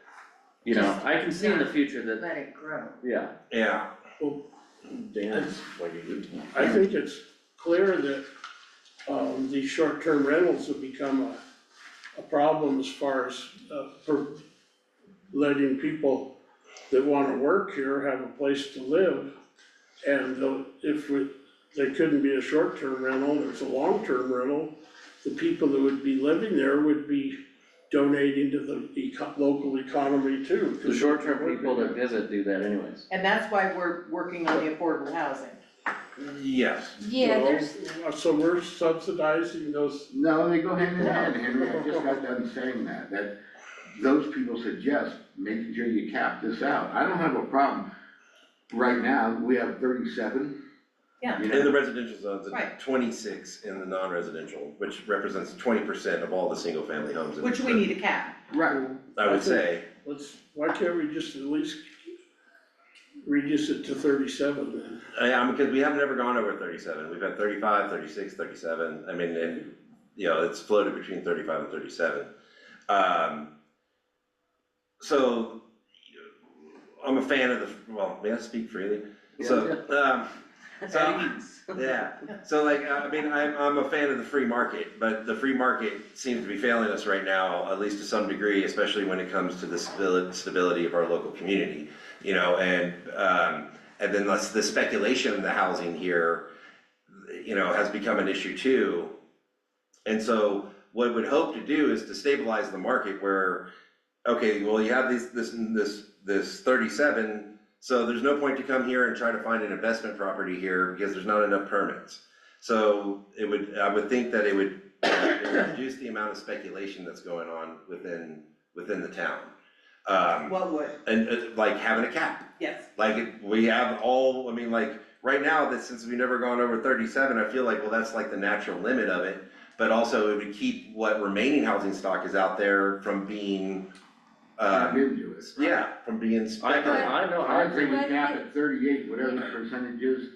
you know, Just I can see in the future that, Let it grow. yeah. Yeah, Dan's like you. I think it's clear that, these short-term rentals have become a problem as far as, for letting people that wanna work here have a place to live. And they couldn't be a short-term rental, there's a long-term rental, the people that would be living there would be donating to the local economy too. The short-term people that visit do that anyways. And that's why we're working on the affordable housing. yes. Yeah, there's, So we're subsidizing those, No, they go hand in hand, Henry, I just got done saying that those people suggest making sure you cap this out. I don't have a problem. Right now, we have 37. Yeah. You In the know, residential zones, and Right. 26 in the non-residential, which represents 20% of all the single-family homes. in Which the we need a cap. right, I would say, why can't we just at least reduce it to 37 then? because we haven't ever gone over 37, we've had 35, 36, 37, I mean, and, you know, it's floated between 35 and 37. So, I'm a fan of may I speak freely? So, yeah, so like, I mean, I'm a fan of the free market, but the free market seems to be failing us right now, at least to some degree, especially when it comes to the stability of our local community, you know, and then the speculation in the housing here, you know, has become an issue too. And so what we'd hope to do is to stabilize the market where, okay, well, you have this 37, so there's no point to come here and try to find an investment property here because there's not enough permits. So I would think that it would reduce the amount of speculation that's going on within the town. What would? And like having a cap, Yes. like we have all, I mean, like right now, that since we've never gone over 37, I feel like, well, that's like the natural limit of it. But also it would keep what remaining housing stock is out there from being, into it. yeah, from being speculative. I know, I I agree agree. we cap at 38, whatever the percentage is,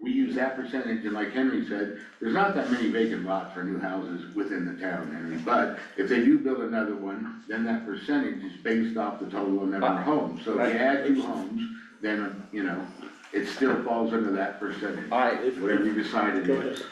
we use that percentage, and like Henry said, there's not that many vacant lots for new houses within the town, Henry, but if they do build another one, then that percentage is based off the total number of homes, so if you add 2 homes, then, you know, it still falls under that percentage, whatever you decide it Go is. ahead.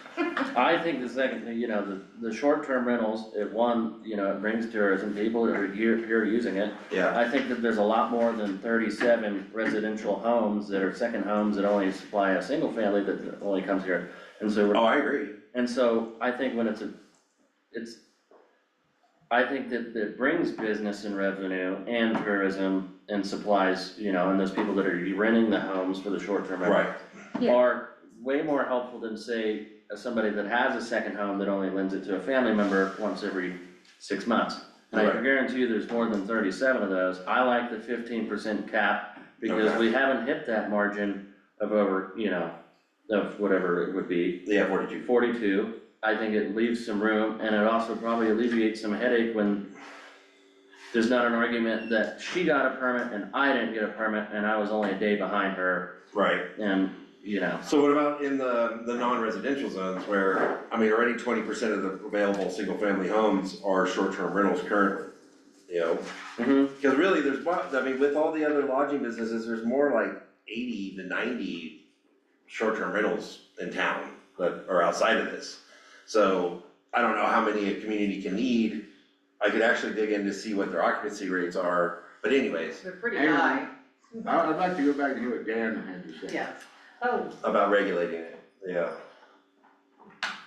I think the second thing, you know, the short-term rentals, it brings tourism, people are here using it. Yeah, I think that there's a lot more than 37 residential homes that are second homes that only supply a single family that only comes here. And so oh, I agree. And so I think when I think that it brings business and revenue and tourism and supplies, you know, and those people that are renting the homes for the short-term rental. Right. Yeah. Are way more helpful than say, somebody that has a second home that only lends it to a family member once every 6 months. And I Right. can guarantee you there's more than 37 of those. I like the 15% cap because Okay. we haven't hit that margin of over, you know, of whatever it would be. Yeah, 42. 42, I think it leaves some room, and it also probably alleviates some headache when there's not an argument that she got a permit and I didn't get a permit, and I was only a day behind her, Right. and, you know. So what about in the non-residential zones where, I mean, already 20% of the available single-family homes are short-term rentals currently, you know? Because really, with all the other lodging businesses, there's more like 80 to 90 short-term rentals in town that are outside of this. So I don't know how many a community can need. I could actually dig in to see what their occupancy rates are, but anyways, They're pretty Hang on. high. I'd like to go back and hear what Dan had to say. Yeah. oh, about regulating it, yeah.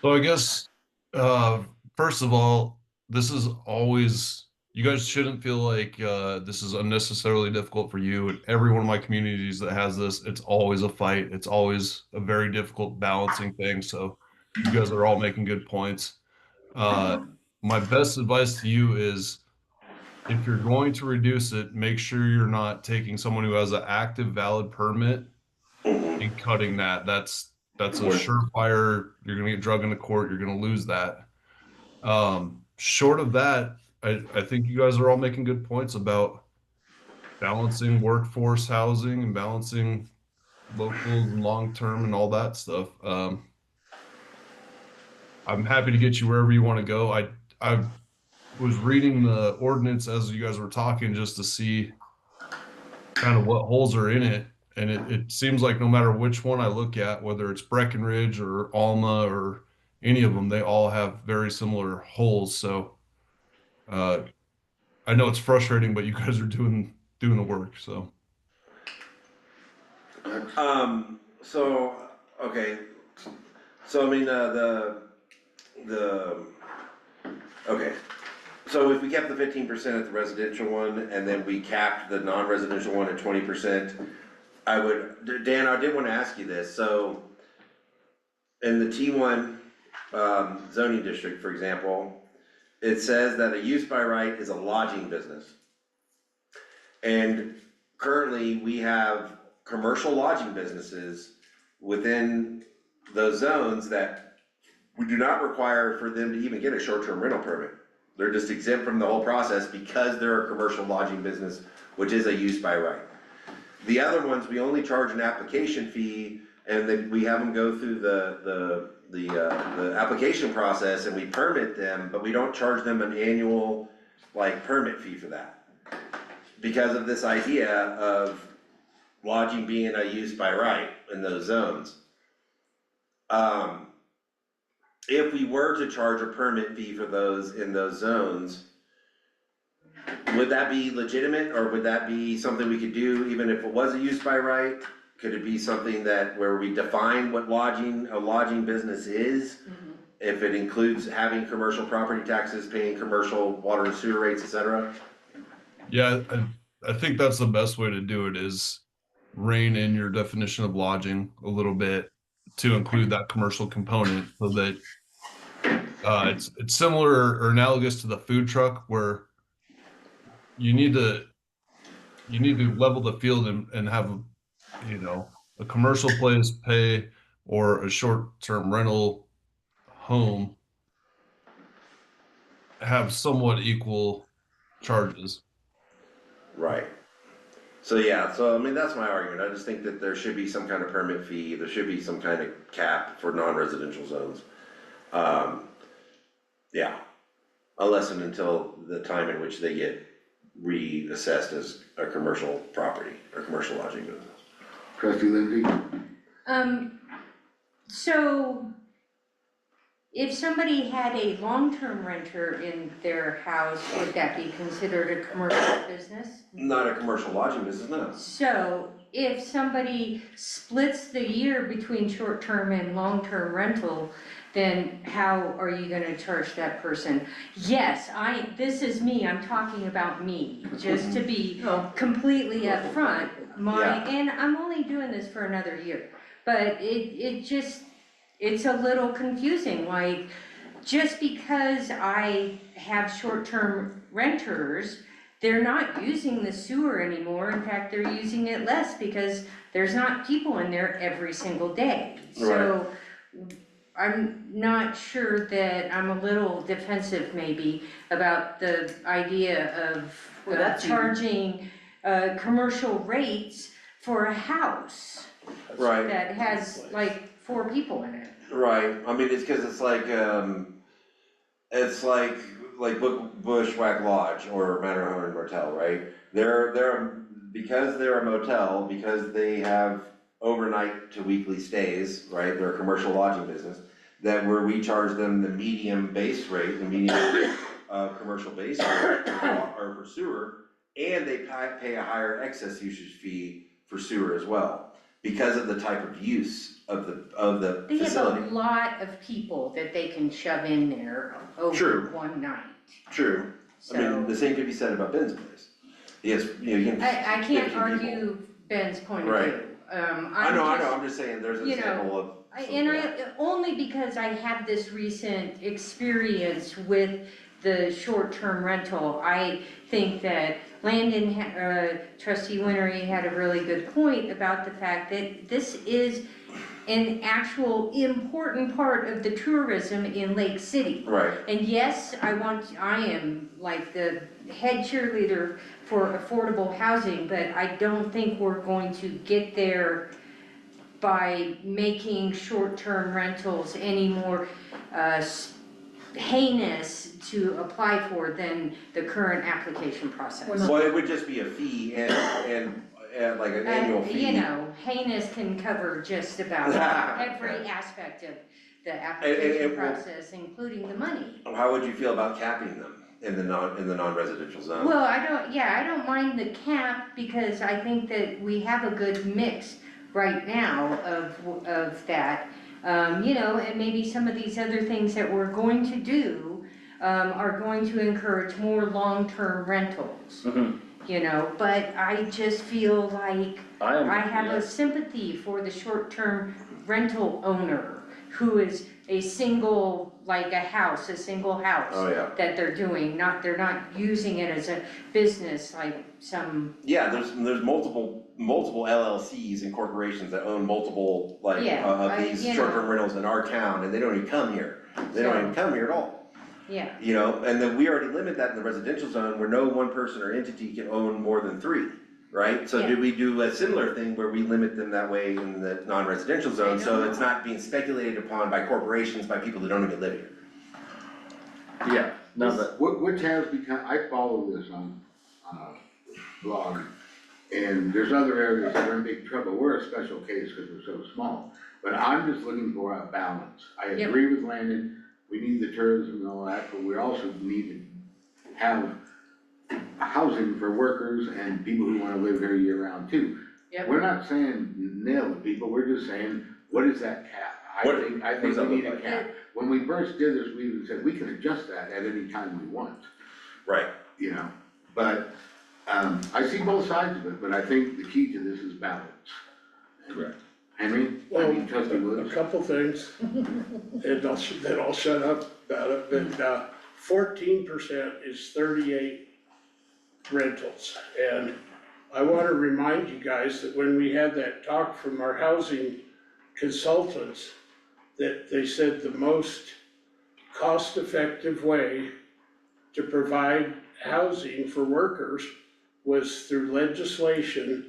So I guess Uh, first of all, this is always, you guys shouldn't feel like this is unnecessarily difficult for you. And every one of my communities that has this, it's always a fight. It's always a very difficult balancing thing. So you guys are all making good points. Uh, my best advice to you is if you're going to reduce it, make sure you're not taking someone who has an active, valid permit Mhm. and cutting that. That's a Where- surefire. You're gonna get drug into court. You're gonna lose that. Short of that, I think you guys are all making good points about balancing workforce housing and balancing local and long term and all that stuff. I'm happy to get you wherever you want to go. I was reading the ordinance as you guys were talking just to see kind of what holes are in it. And it seems like no matter which one I look at, whether it's Breckenridge or Alma or any of them, they all have very similar holes. So uh, I know it's frustrating, but you guys are doing the work. So So, okay, so I mean, the, okay. So if we kept the 15% at the residential one and then we capped the non-residential one at 20%, Dan, I did wanna ask you this, so in the T1 zoning district, for example, it says that a use by right is a lodging business. And currently, we have commercial lodging businesses within those zones that we do not require for them to even get a short-term rental permit. They're just exempt from the whole process because they're a commercial lodging business, which is a use by right. The other ones, we only charge an application fee, and then we have them go through the application process and we permit them, but we don't charge them an annual, like, permit fee for that. Because of this idea of lodging being a use by right in those zones. If we were to charge a permit fee for those in those zones, would that be legitimate, or would that be something we could do even if it was a use by right? Could it be something that, where we define what a lodging business is? If it includes having commercial property taxes, paying commercial water and sewer rates, et cetera? yeah, I think that's the best way to do it is rein in your definition of lodging a little bit to include that commercial component so that it's similar or analogous to the food truck where you need to level the field and have a commercial place pay or a short-term rental home have somewhat equal charges. Right. So yeah, so I mean, that's my argument. I just think that there should be some kind of permit fee, there should be some kind of cap for non-residential zones. Yeah, unless and until the time in which they get reassessed as a commercial property or commercial lodging business. Trustee Lindsay? So if somebody had a long-term renter in their house, would that be considered a commercial business? Not a commercial lodging business, no. So if somebody splits the year between short-term and long-term rental, then how are you gonna charge that person? Yes, this is me, I'm talking about me, just to be completely upfront. And I'm only doing this for another year, but it's a little confusing, like, just because I have short-term renters, they're not using the sewer anymore. In fact, they're using it less because there's not people in there every single day. So I'm not sure that, I'm a little defensive maybe about the idea of charging commercial rates for a house Right. that has like 4 people in it. Right, I mean, it's cause it's like Bushwhack Lodge or Matterhorn Motel, right? Because they're a motel, because they have overnight to weekly stays, right? They're a commercial lodging business, that where we charge them the medium base rate, the medium commercial base rate or for sewer, and they pay a higher excess usage fee for sewer as well. because of the type of use of the They have facility. a lot of people that they can shove in there over True. one night, True, I mean, the so. same could be said about Ben's place. Yes, you know, you can. I 50 can't people. argue Ben's point of Right. view, I know, I'm just saying, there's an you know, example of. only because I have this recent experience with the short-term rental, I think that Landon, trustee Winery had a really good point about the fact that this is an actual important part of the tourism in Lake City. Right, And yes, I am like the head cheerleader for affordable housing, but I don't think we're going to get there by making short-term rentals any more heinous to apply for than the current application process. well, it would just be a fee and like an annual fee. You know, heinous can cover just about every aspect of the application process, including the money. How would you feel about capping them in the non-residential zone? Well, I don't mind the cap because I think that we have a good mix right now of that. You know, and maybe some of these other things that we're going to do, are going to encourage more long-term rentals. You know, but I just feel like I have a sympathy for the short-term rental owner who is a single, like a single house. Oh, yeah. That they're doing, they're not using it as a business like some. Yeah, there's multiple LLCs and corporations that own multiple, like, of these short-term rentals in our town, and they don't even come here. They don't even come here at all. Yeah. You know, and then we already limit that in the residential zone where no one person or entity can own more than 3, right? So Yeah. do we do a similar thing where we limit them that way in the non-residential zone, so it's not being speculated upon by corporations, by people that don't even live here? Yeah, no, but Which has become, I follow this on a blog, and there's other areas that are in big trouble. We're a special case because we're so small. But I'm just looking for a balance. I Yep. agree with Landon, we need the tourism and all that, but we also need to have housing for workers and people who wanna live here year round too. Yep. We're not saying nail it, people, we're just saying, what is that cap? I What think does that we need look a like? cap. When we first did this, we even said, we can adjust that at any time we want, Right. you know? But, I see both sides of it, but I think the key to this is balance. Correct. Henry, trustee A Lewis? couple things, and then I'll shut up about it, but 14% is 38 rentals. And I wanna remind you guys that when we had that talk from our housing consultants, that they said the most cost-effective way to provide housing for workers was through legislation,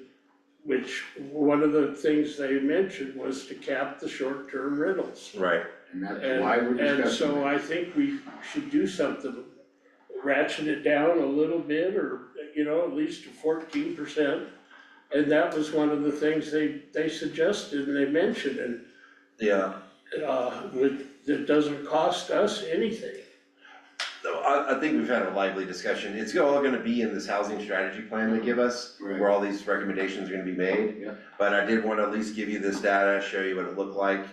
which one of the things they mentioned was to cap the short-term rentals. Right. And that's why we're discussing And so it. I think we should do something, ratchet it down a little bit, or, you know, at least to 14%. And that was one of the things they suggested and they mentioned, and, Yeah. that doesn't cost us anything. No, I think we've had a lively discussion. It's all gonna be in this housing strategy plan they give us, Right. where all these recommendations are gonna be made. Yeah. But I did wanna at least give you this data, show you what it looked like.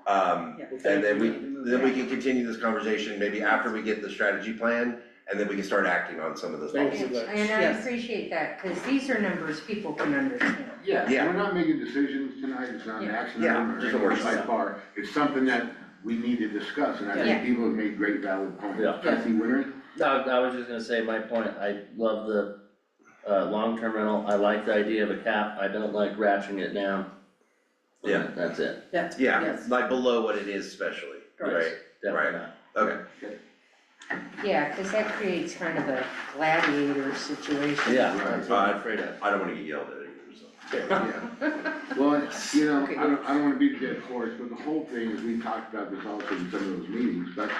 And then we can continue this conversation maybe after we get the strategy plan, and then we can start acting on some of those Thank policies. you. And I Yes. appreciate that, cause these are numbers people can understand. Yeah. We're not making decisions tonight, it's not an Yeah. action Yeah, item or just a anything workshop. by far. It's something that we need to discuss, and I Yeah. think people have made great valid points. Yeah. Trustee Winter? no, I was just gonna say my point, I love the, long-term rental, I like the idea of a cap, I don't like ratcheting it down. Yeah. That's it, Yeah, Yeah, yes. like below what it is especially, right? definitely not. Okay, Yeah, cause that creates kind of a gladiator situation. Yeah, Right. that's what I'm afraid of. I don't wanna get yelled at either, so. Yeah. Well, you know, I don't wanna beat a dead horse, but the whole thing is, we talked about this also in some of those meetings, but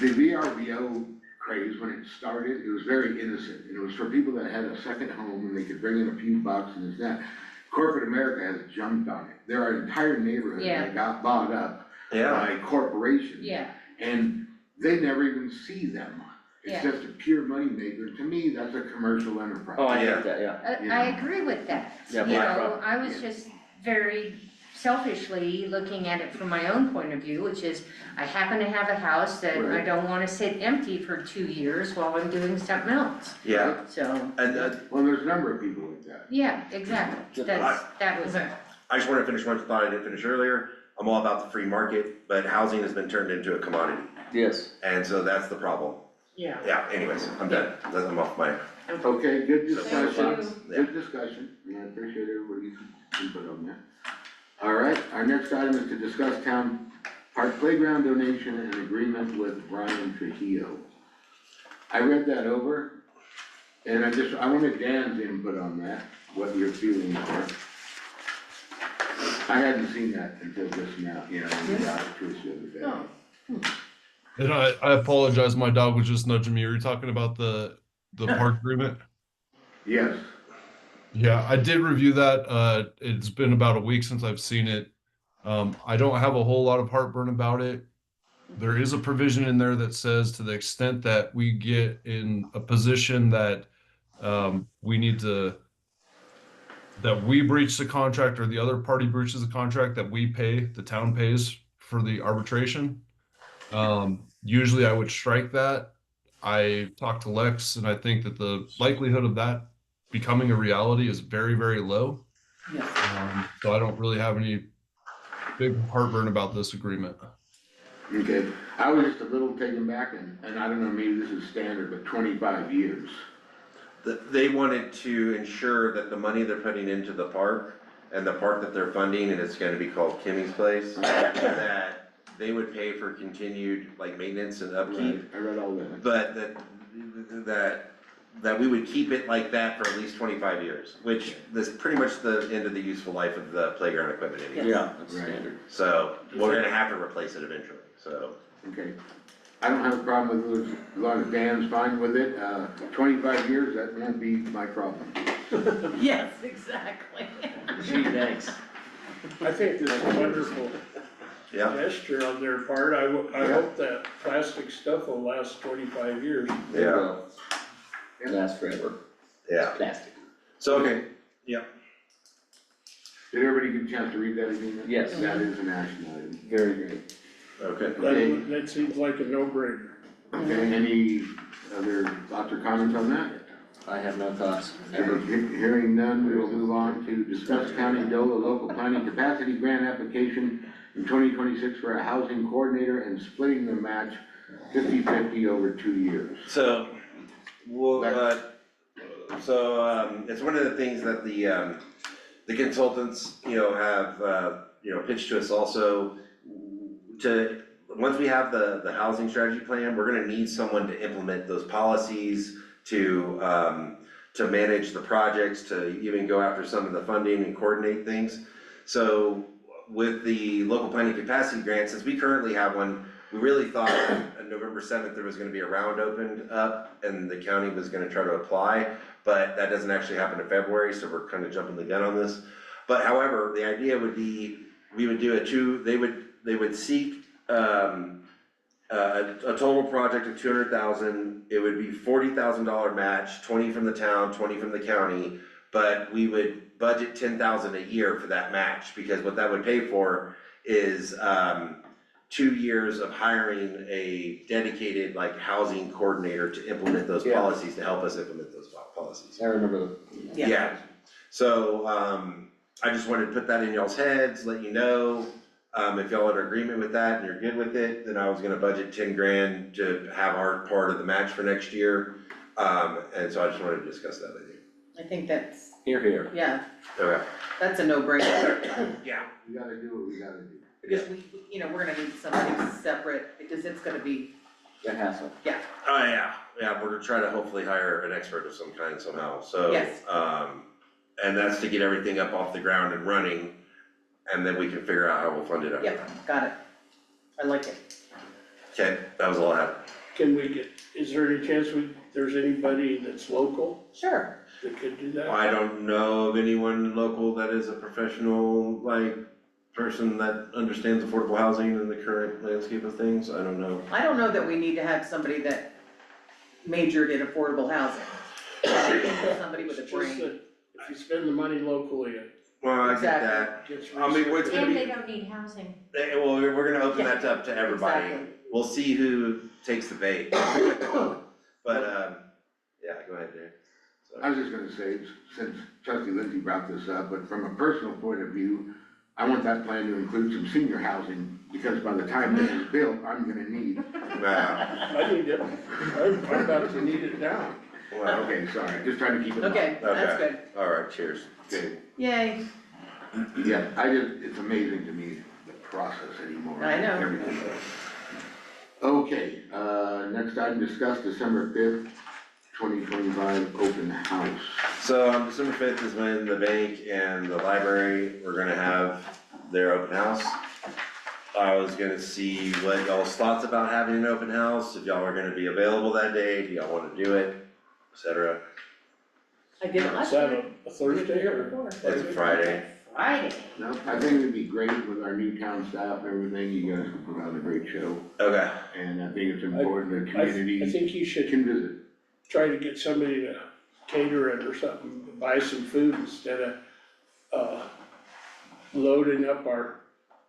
the VRBO craze, when it started, it was very innocent, and it was for people that had a second home and they could bring in a few bucks and this, that. Corporate America has jumped on it. There are entire neighborhoods Yeah. that got bought up Yeah, by corporations. Yeah, And they never even see them. It's Yeah. just a pure moneymaker. To me, that's a commercial enterprise. Oh, I Yeah. get that, yeah. Yeah. I agree with that. Yeah, You Black know, Rock. I was just very selfishly looking at it from my own point of view, which is I happen to have a house that I Right. don't wanna sit empty for 2 years while I'm doing something else, Yeah, so, and, Well, there's a number of people like that. yeah, exactly, that was it. I just wanna finish one thought I didn't finish earlier. I'm all about the free market, but housing has been turned into a commodity, Yes. and so that's the problem. Yeah. Yeah, anyways, I'm done, I'm off my, Okay, good Thank discussion, you. good discussion, and I appreciate everybody's input on that. All right, our next item is to discuss town park playground donation and agreement with Brian Trujillo. I read that over, and I wanted Dan's input on that, what your feelings are. I hadn't seen that until just now, you know, when you got it to us the other day. Oh. And I apologize, my dog was just nudging me. Are you talking about the park agreement? Yes, Yeah, I did review that. It's been about a week since I've seen it. I don't have a whole lot of heartburn about it. There is a provision in there that says to the extent that we get in a position that we need to, that we breach the contract or the other party breaches the contract, that the town pays for the arbitration. Usually I would strike that. I talked to Lex and I think that the likelihood of that becoming a reality is very, very low. Yeah. So I don't really have any big heartburn about this agreement. okay, I was just a little taken back, and I don't know, maybe this is standard, but 25 years. they wanted to ensure that the money they're putting into the park and the park that they're funding, and it's gonna be called Kimmy's Place, that they would pay for continued like maintenance and upkeep, I read all that. but that we would keep it like that for at least 25 years, which is pretty much the end of the useful life of the playground equipment anyway. Yeah, that's Right. standard. So we're gonna have to replace it eventually, so. Okay, I don't have a problem with it, as long as Dan's fine with it, 25 years, that won't be my problem. Yes, exactly. Gee, thanks. I think this is a wonderful Yeah, gesture on their part. I hope that plastic stuff will last 25 years. yeah, Last forever. yeah. Plastic. So, okay, Did everybody get a chance to read that again? Yes. That is an action item. Very great. okay. Okay. That seems like a no-brainer. Okay, any other thoughts or comments on that? I have no thoughts. Hearing none, we will move on to discuss County DOLA local planning capacity grant application in 2026 for a housing coordinator and splitting the match 50-50 over 2 years. So, well, it's one of the things that the consultants, have, pitched to us also. Once we have the housing strategy plan, we're gonna need someone to implement those policies, to manage the projects, to even go after some of the funding and coordinate things. So with the local planning capacity grant, since we currently have one, we really thought on November 7th, there was gonna be a round opened up and the county was gonna try to apply, but that doesn't actually happen in February, so we're kind of jumping the gun on this. But however, the idea would be, we would do they would seek, a total project of 200,000, it would be $40,000 match, 20 from the town, 20 from the county, but we would budget 10,000 a year for that match, because what that would pay for is 2 years of hiring a dedicated like housing coordinator to implement those Yeah. policies, to help us implement those policies. I remember Yeah. Yeah, so, I just wanted to put that in y'all's heads, let you know, if y'all are in agreement with that and you're good with it, then I was gonna budget 10 grand to have our part of the match for next year. And so I just wanted to discuss that with you. I think that's, here. yeah, Okay. that's a no-brainer. Yeah. We gotta do what we gotta do. Because we're gonna need something separate, because it's gonna be, A hassle. Oh, yeah, we're gonna try to hopefully hire an expert of some kind somehow, so. Yes. And that's to get everything up off the ground and running, and then we can figure out how we'll fund it after. yep, got it. I like it. Okay, that was all I had. Can we get, is there any chance there's anybody that's local Sure. that could do that? I don't know of anyone local that is a professional, person that understands affordable housing and the current landscape of things, I don't know. I don't know that we need to have somebody that majored in affordable housing. I think that somebody with a It's just brain. that if you spend the money locally, Well, I get Exactly. that. Gets I mean, what's restricted. gonna And be, they don't need housing. well, we're gonna open that up to everybody. Exactly. We'll see who takes the bait. But, yeah, go ahead, Dave. I was just gonna say, since trustee Lindsay brought this up, but from a personal point of view, I want that plan to include some senior housing, because by the time this is built, I'm gonna need, Wow, I need it, I'm about to need it now. well, okay, sorry, just trying to keep it in mind. Okay, that's Okay. good. all right, cheers. Okay, Yay. yeah, it's amazing to me, the process anymore. I know. Everything. Okay, next item, discuss December 5th, 2025 open house. So, December 5th is when the bank and the library were gonna have their open house. I was gonna see what y'all's thoughts about having an open house, if y'all are gonna be available that day, do y'all wanna do it, et cetera. I did it Is last that year. a Thursday or? It's a Friday. Friday. No, I think it'd be great with our new town staff and everything, you guys put on a great show, Okay, and I think it's important that I community think you should can visit. try to get somebody to cater it or something, buy some food instead of, loading up our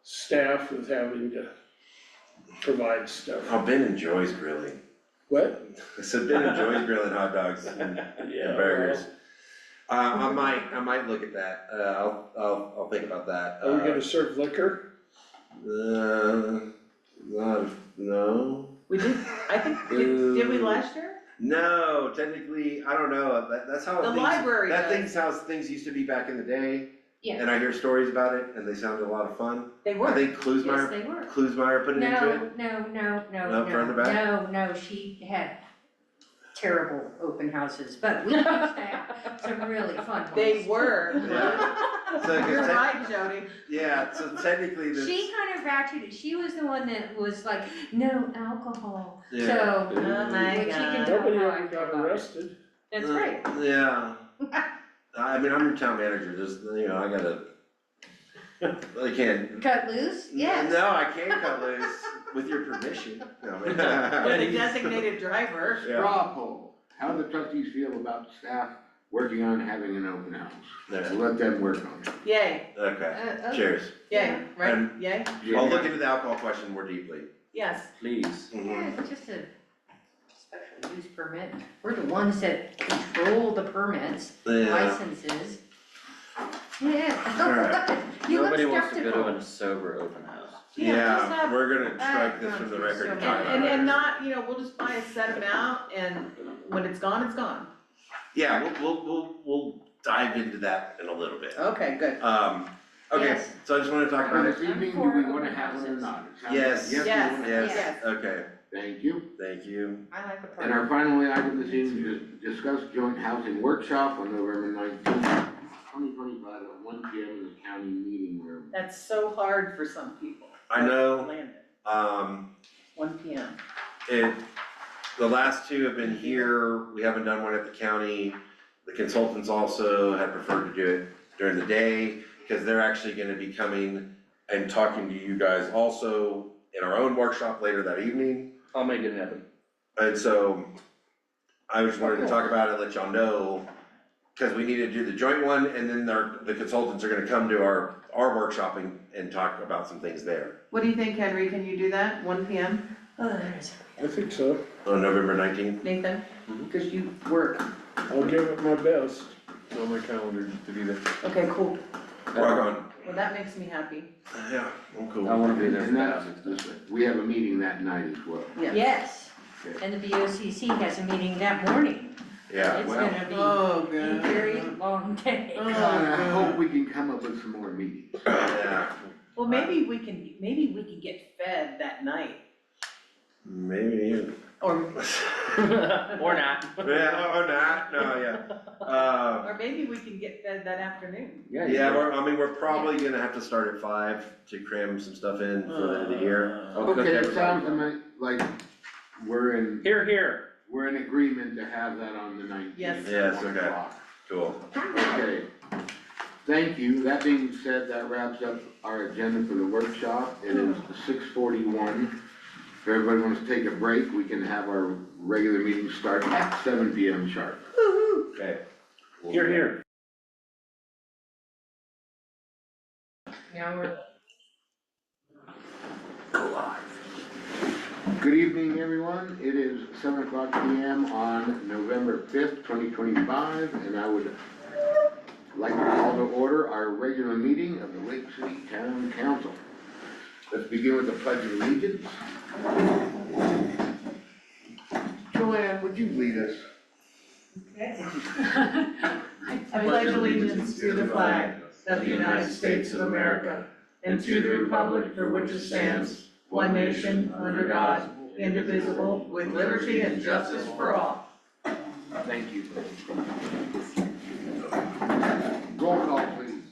staff with having to provide stuff. oh, Ben enjoys grilling. What? I said Ben enjoys grilling hot dogs and burgers. I might look at that, I'll think about that. Are we gonna serve liquor? No. We did, I think, did we last year? No, technically, I don't know, that's how The things, library that does. thing's how things used to be back in the day. Yeah. And I hear stories about it, and they sounded a lot of fun. They I were. think Yes, Klusmeyer they were. put it into it. No, further back? No, she had terrible open houses, but we used to have some really fun ones. They were. Yeah. So, 'cause You're right, Jody. yeah, so technically this. She kind of ratcheted, she was the one that was like, no alcohol, Yeah. so, Oh my which you can God. tell Nobody how I ever feel got about it. arrested. That's right. Yeah. I mean, I'm your town manager, just, you know, I gotta, I can't. Cut loose? Yes. No, I can't cut loose, with your permission. No, With a designated driver. Yeah. Straw poll, how do the trustees feel about staff working on having an open house? There. So let them work on it. Yay, Okay, cheers. yay, right, And- yay, I'll look into the alcohol question more deeply. yes. Please. Yeah, it's just a special use permit. We're the ones that control the permits, Yeah, licenses. Yeah. Alright. You look Nobody wants to go to skeptical. a sober open house. Yeah, just have- we're gonna strike this from the record and talk about And it. not, you know, we'll just buy a set amount and when it's gone, it's gone. Yeah, we'll dive into that in a little bit. Okay, good. Okay, Yes. so I just wanna talk For about it. this evening, do we wanna have one or not? It sounds like Yes. we Yes. wanna have Yes, Yes. okay, Thank you. thank you. I like the And our part. final item this evening is discuss joint housing workshop on November 19th, 2025 at 1 PM in the county meeting room. That's so hard for some people. I know, Land it, 1 PM. the last two have been here, we haven't done one at the county. The consultants also had preferred to do it during the day, because they're actually gonna be coming and talking to you guys also in our own workshop later that evening. I'll make it happen. And so, I just wanted to talk about it, let y'all know, cause we need to do the joint one, and then the consultants are gonna come to our workshop and talk about some things there. What do you think, Henry? Can you do that, 1 PM? I think so. On November 19th? Nathan? Cause you work. I'll give it my best. On my calendar to be there. Okay, cool. Rock on. Well, that makes me happy. Yeah, I'm cool. I wanna be there for And that. that's, we have a meeting that night as well. Yeah. Yes, Okay. and the BOCC has a meeting that morning. Yeah, It's well. gonna be Oh, a good. very long day. Oh, I good. hope we can come up with some more meetings. yeah, Well, maybe we can get fed that night, maybe. or, Or not. Yeah, or not, no, yeah. or maybe we can get fed that afternoon. Yeah, we're probably gonna have to start at 5 to cram some stuff in for the end of the year. I'll cook Okay, it everybody. sounds to me like we're in, Here. we're in agreement to have that on the 19th. Yes. at Yes, 1 okay. o'clock. Cool. Okay, thank you. That being said, that wraps up our agenda for the workshop. It is 6:41. If everybody wants to take a break, we can have our regular meeting start at 7 PM sharp. Okay. Here. Now we're. Good evening, everyone. It is 7:00 PM on November 5th, 2025, and I would like to call to order our regular meeting of the Lake City Town Council. Let's begin with the Pledge of Allegiance. Joanne, would you lead us? I pledge allegiance to the flag of the United States of America and to the republic for which it stands, one nation, under God, indivisible, with liberty and justice for all. Thank you. Roll call, please.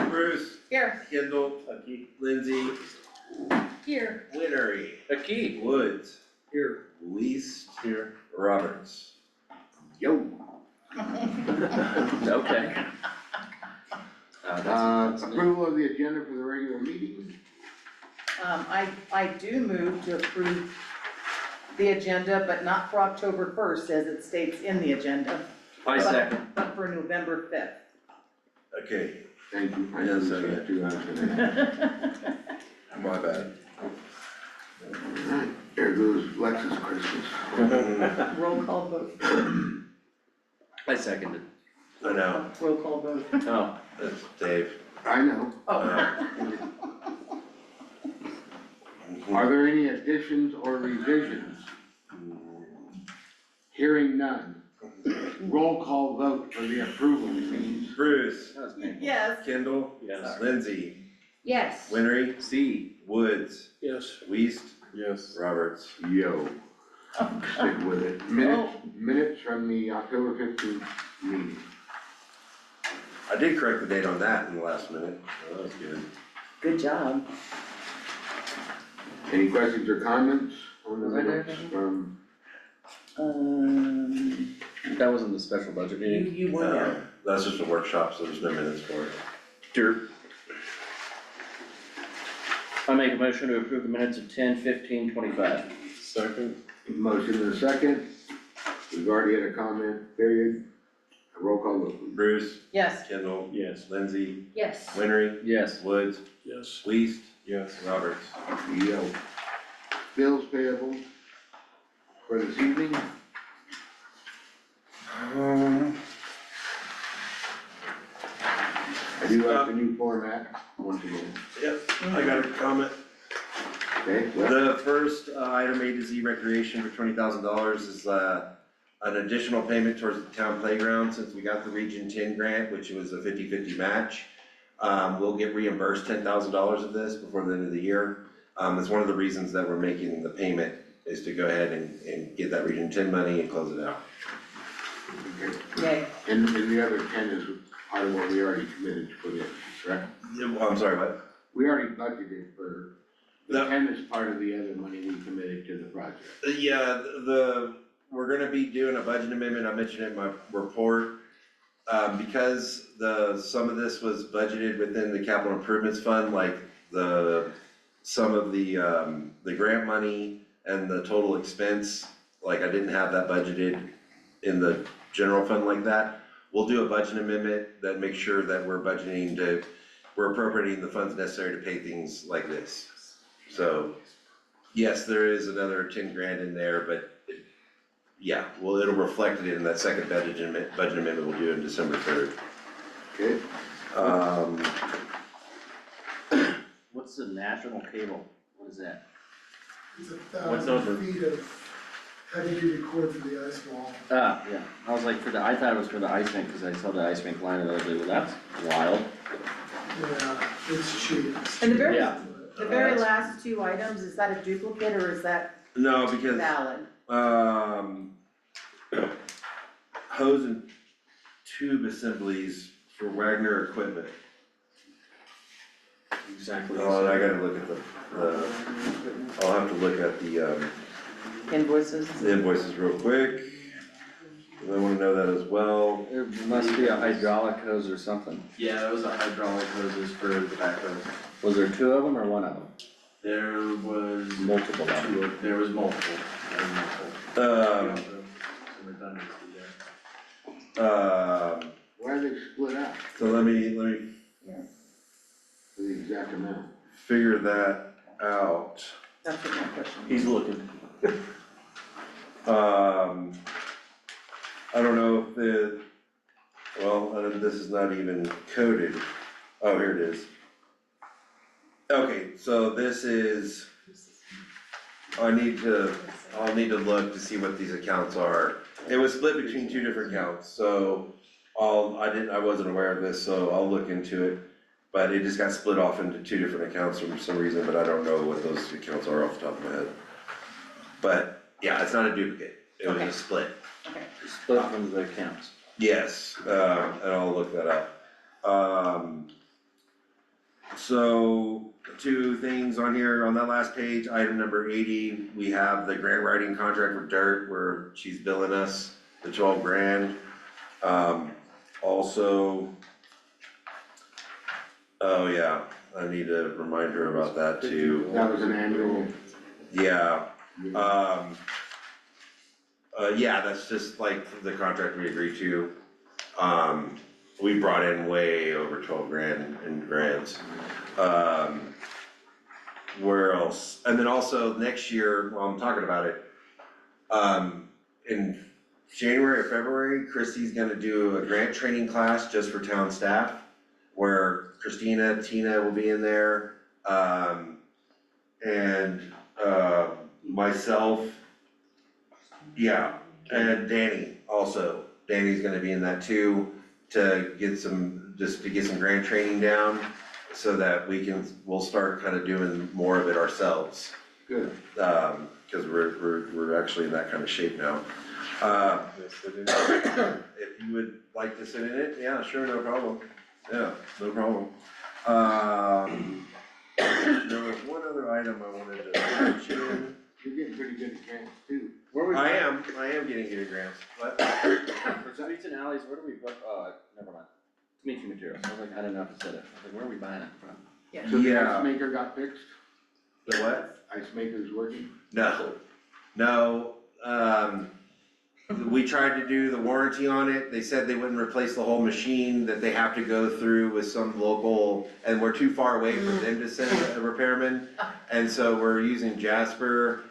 Bruce, Here. Kendall, Lindsay, Here. Winery, A key. Woods, Here. Least, Roberts. Yo. Okay. That's- Approval of the agenda for the regular meeting. I do move to approve the agenda, but not for October 1st, as it states in the agenda, I second. but for November 5th. Okay, Thank you. I Yeah, noticed second. that too, I was gonna. my bad. Alright, there goes Lexus Christmas. Roll call vote, I seconded. I know, roll call vote. Oh, that's Dave. I know. Are there any additions or revisions? Hearing none. Roll call vote for the approval, please. Bruce, that was painful. Yes. Kendall, Yes. Lindsay, Yes. Winery, C. Woods, Yes. Least, Yes. Roberts. Yo. Stick with it. Minutes from the October 15th meeting. I did correct the date on that in the last minute. That was good. Good job. Any questions or comments on the Was I there, minutes Devin? from? That wasn't the special budget meeting? You were there. That's just a workshop, so there's no minutes for it. Sure. I make a motion to approve the minutes of 10:15:25. Second? Motion and a second. We've already had a comment period. Roll call vote, please. Bruce, Yes. Kendall, Yes. Lindsay, Yes. Winery, Yes. Woods, Yes. Least, Yes. Roberts. Yo. Bills payable for this evening. I do like the new format, once again. Yep, I got a comment. Okay, well, The first item, A to Z recreation for $20,000 is an additional payment towards the town playground, since we got the Region 10 grant, which was a 50-50 match. We'll get reimbursed $10,000 of this before the end of the year. It's one of the reasons that we're making the payment, is to go ahead and get that Region 10 money and close it out. Yay. and the other 10 is part of what we already committed for this, correct? I'm sorry, what? We already budgeted for, the No. 10 is part of the other money we committed to the project. Yeah, we're gonna be doing a budget amendment, I mentioned it in my report. Because some of this was budgeted within the capital improvements fund, like some of the grant money and the total expense, like I didn't have that budgeted in the general fund like that. We'll do a budget amendment that makes sure that we're appropriating the funds necessary to pay things like this. So, yes, there is another 10 grand in there, but yeah, well, it'll reflect it in that second budget amendment we'll do on December 3rd. Okay, What's the national cable? What is that? It's a What 1,000 number? feet of heavy duty cord for the ice wall. Ah, yeah, I was like, I thought it was for the ice rink, cause I saw the ice rink line and I was like, well, that's wild. Yeah, it's cheap. And the very, Yeah. the very last two items, is that a duplicate or is that no, because, valid? hose and tube assemblies for Wagner equipment. Exactly. Oh, I gotta look at I'll have to look at the Invoices? invoices real quick. I wanna know that as well. There must be a hydraulic hose or something. Yeah, that was a hydraulic hoses for the backhoe. Was there two of them or one of them? There was Multiple of them. there was multiple. Um, Some redundancy there. why are they split up? so let me, for the exact amount. figure that out. That's what my question is. He's looking. I don't know if this is not even coded. Oh, here it is. Okay, so this is, I'll need to look to see what these accounts are. It was split between two different accounts, so I wasn't aware of this, so I'll look into it. But it just got split off into two different accounts for some reason, but I don't know what those accounts are off the top of my head. But, yeah, it's not a duplicate, it was Okay. a split. Split from the accounts. Yes, and I'll look that up. So, two things on here, on that last page, item number 80, we have the grant writing contract with Dirt where she's billing us the 12 grand. Also, oh yeah, I need to remind her about that too. That was an annual. Yeah, yeah, that's just like the contract we agreed to. We brought in way over 12 grand in grants. Where else? And then also next year, while I'm talking about it, in January or February, Christy's gonna do a grant training class just for town staff, where Christina, Tina will be in there, and myself, yeah, and Danny also. Danny's gonna be in that too, to get some grant training down, so that we'll start kind of doing more of it ourselves. Good. Cause we're actually in that kind of shape now. If you would like to sit in it, yeah, sure, no problem. Yeah, no problem. There was one other item I wanted to mention. You're getting pretty good at grants too. I am getting good at grants, but For streets and alleys, where do we, never mind. Community materials, I was like, I don't know if it said it, I was like, where are we buying it from? So the Yeah. ice maker got fixed? the what? Ice maker's working? No, we tried to do the warranty on it, they said they wouldn't replace the whole machine, that they have to go through with some local, and we're too far away for them to send a repairman. And so we're using Jasper,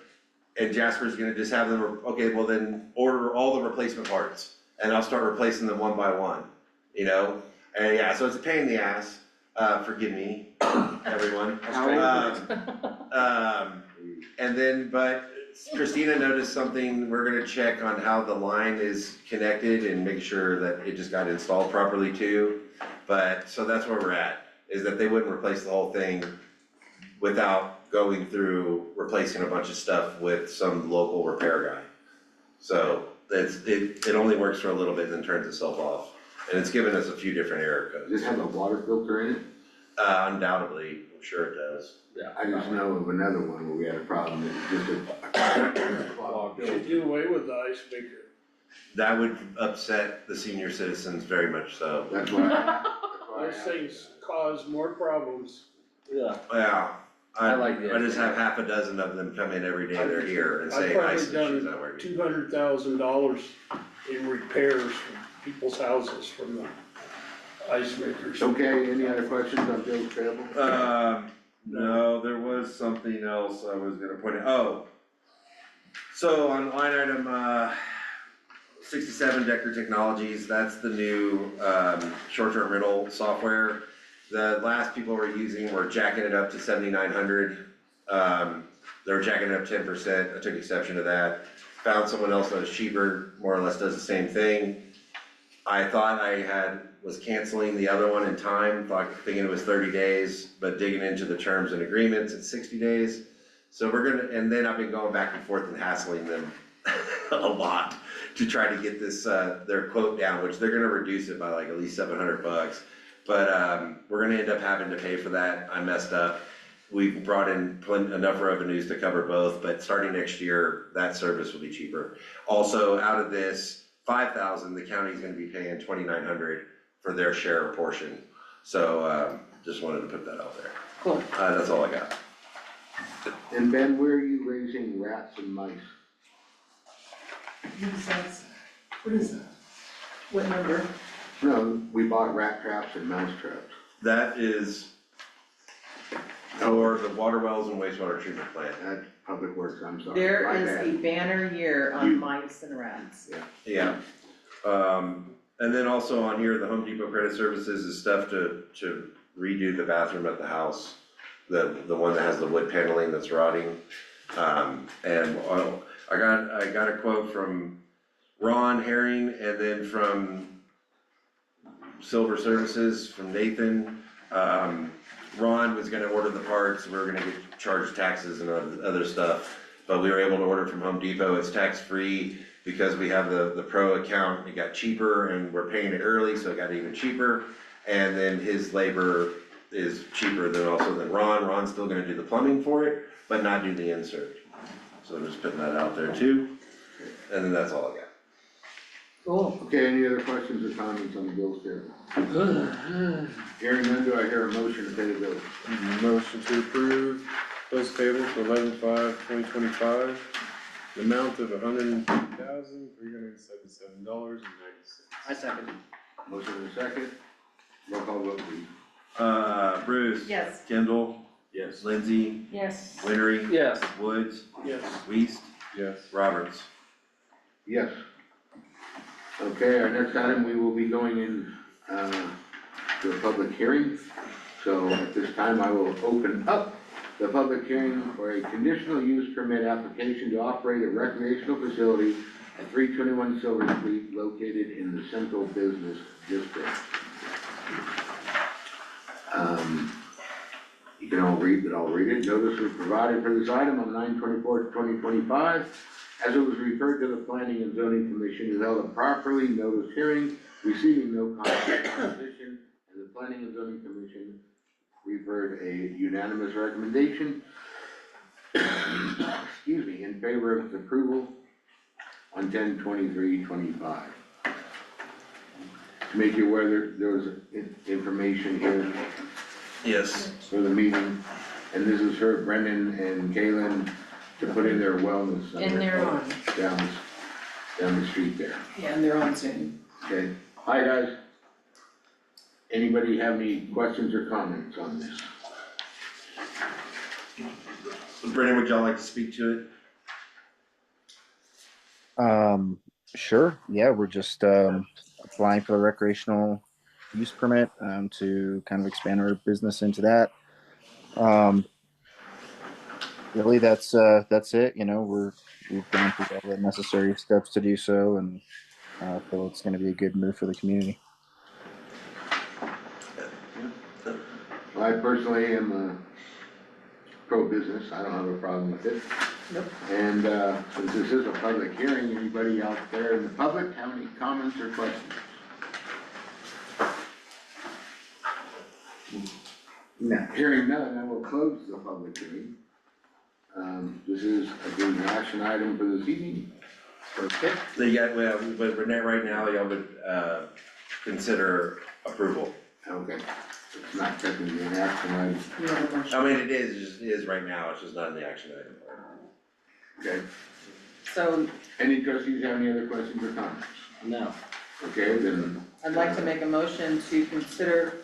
and Jasper's gonna just have them, okay, well then order all the replacement parts, and I'll start replacing them one by one, you know? And yeah, so it's a pain in the ass, forgive me, everyone. And then, but Christina noticed something, we're gonna check on how the line is connected and make sure that it just got installed properly too. But, so that's where we're at, is that they wouldn't replace the whole thing without going through replacing a bunch of stuff with some local repair guy. So, it only works for a little bit and then turns itself off. And it's given us a few different error Does codes. it have a water filter in it? Undoubtedly, I'm sure it does. I just know of another one where we had a problem, it was just Should do away with the ice maker. That would upset the senior citizens very much so. That's why I Those asked. things cause more problems. Yeah. Yeah, I like the I just idea. have half a dozen of them come in every day they're here and I've say, probably ice machine's done not working. $200,000 in repairs from people's houses from the ice makers. Okay, any other questions on Bill's travel? No, there was something else I was gonna point out, so on line item, 67 Decker Technologies, that's the new, short-term rental software. The last people were using were jacking it up to 7,900, they were jacking it up 10%, I took exception to that. Found someone else that was cheaper, more or less does the same thing. I thought was canceling the other one in time, thinking it was 30 days, but digging into the terms and agreements, it's 60 days. So and then I've been going back and forth and hassling them a lot to try to get this, their quote down, which they're gonna reduce it by like at least $700. But, we're gonna end up having to pay for that, I messed up. We've brought in enough revenues to cover both, but starting next year, that service will be cheaper. Also, out of this, 5,000, the county's gonna be paying 2,900 for their share portion. So, just wanted to put that out there. Cool. That's all I got. And Ben, where are you raising rats and mice? What is that? What number? No, we bought rat traps and mouse traps. That is for the water wells and wastewater treatment plant. That's Public Works, I'm sorry. There My is bad. a banner year on mice and rats. Yeah. And then also on here, the Home Depot Credit Services is stuff to redo the bathroom at the house. The one that has the wood paneling that's rotting. And I got a quote from Ron Herring and then from Silver Services from Nathan. Ron was gonna order the parts, we were gonna get charged taxes and other stuff. But we were able to order from Home Depot, it's tax-free because we have the pro account, it got cheaper and we're paying it early, so it got even cheaper. And then his labor is cheaper than Ron. Ron's still gonna do the plumbing for it, but not do the insert. So I'm just putting that out there too. And then that's all I got. Cool. Okay, any other questions or comments on the bills here? Hearing none, do I hear a motion to pay the bills? Motion to approve bills payable for 11/5/2025, the amount of $150,377.90. I second. Motion and a second, roll call vote please. Bruce. Yes. Kendall, Yes. Lindsay, Yes. Winery. Yes. Woods, Yes. Weast, Yes. Roberts. Yes. Okay, our next item, we will be going in, to a public hearing. So at this time, I will open up the public hearing for a conditional use permit application to operate a recreational facility at 321 Silver Street located in the Central Business District. You can all read, but I'll read it. Notice was provided for this item on 9/24/2025. As it was referred to the Planning and Zoning Commission, who held a properly noticed hearing, receiving no conflict of opposition, and the Planning and Zoning Commission referred a unanimous recommendation, excuse me, in favor of its approval on 10/23/25. To make you aware, there was information here Yes. for the meeting, and this is for Brendan and Kaylin to put in their wellness center. And they're on. Down the street there, Yeah, and they're on Zoom. okay? Hi, guys. Anybody have any questions or comments on this? Brendan, would y'all like to speak to it? Sure, yeah, we're just applying for the recreational use permit to kind of expand our business into that. Really, that's it, you know, we've gone through all the necessary steps to do so, and feel it's gonna be a good move for the community. I personally am pro-business, I don't have a problem with it. Nope. And since this is a public hearing, anybody out there in the public have any comments or questions? No, hearing none, I will close the public hearing. This is an action item for this evening. Okay. Well, but right now, y'all would, consider approval. Okay, it's not technically an action item, You have a motion. I mean, it is right now, it's just not in the action item. okay? So Any trustees have any other questions or comments? No. Okay, then, I'd like to make a motion to consider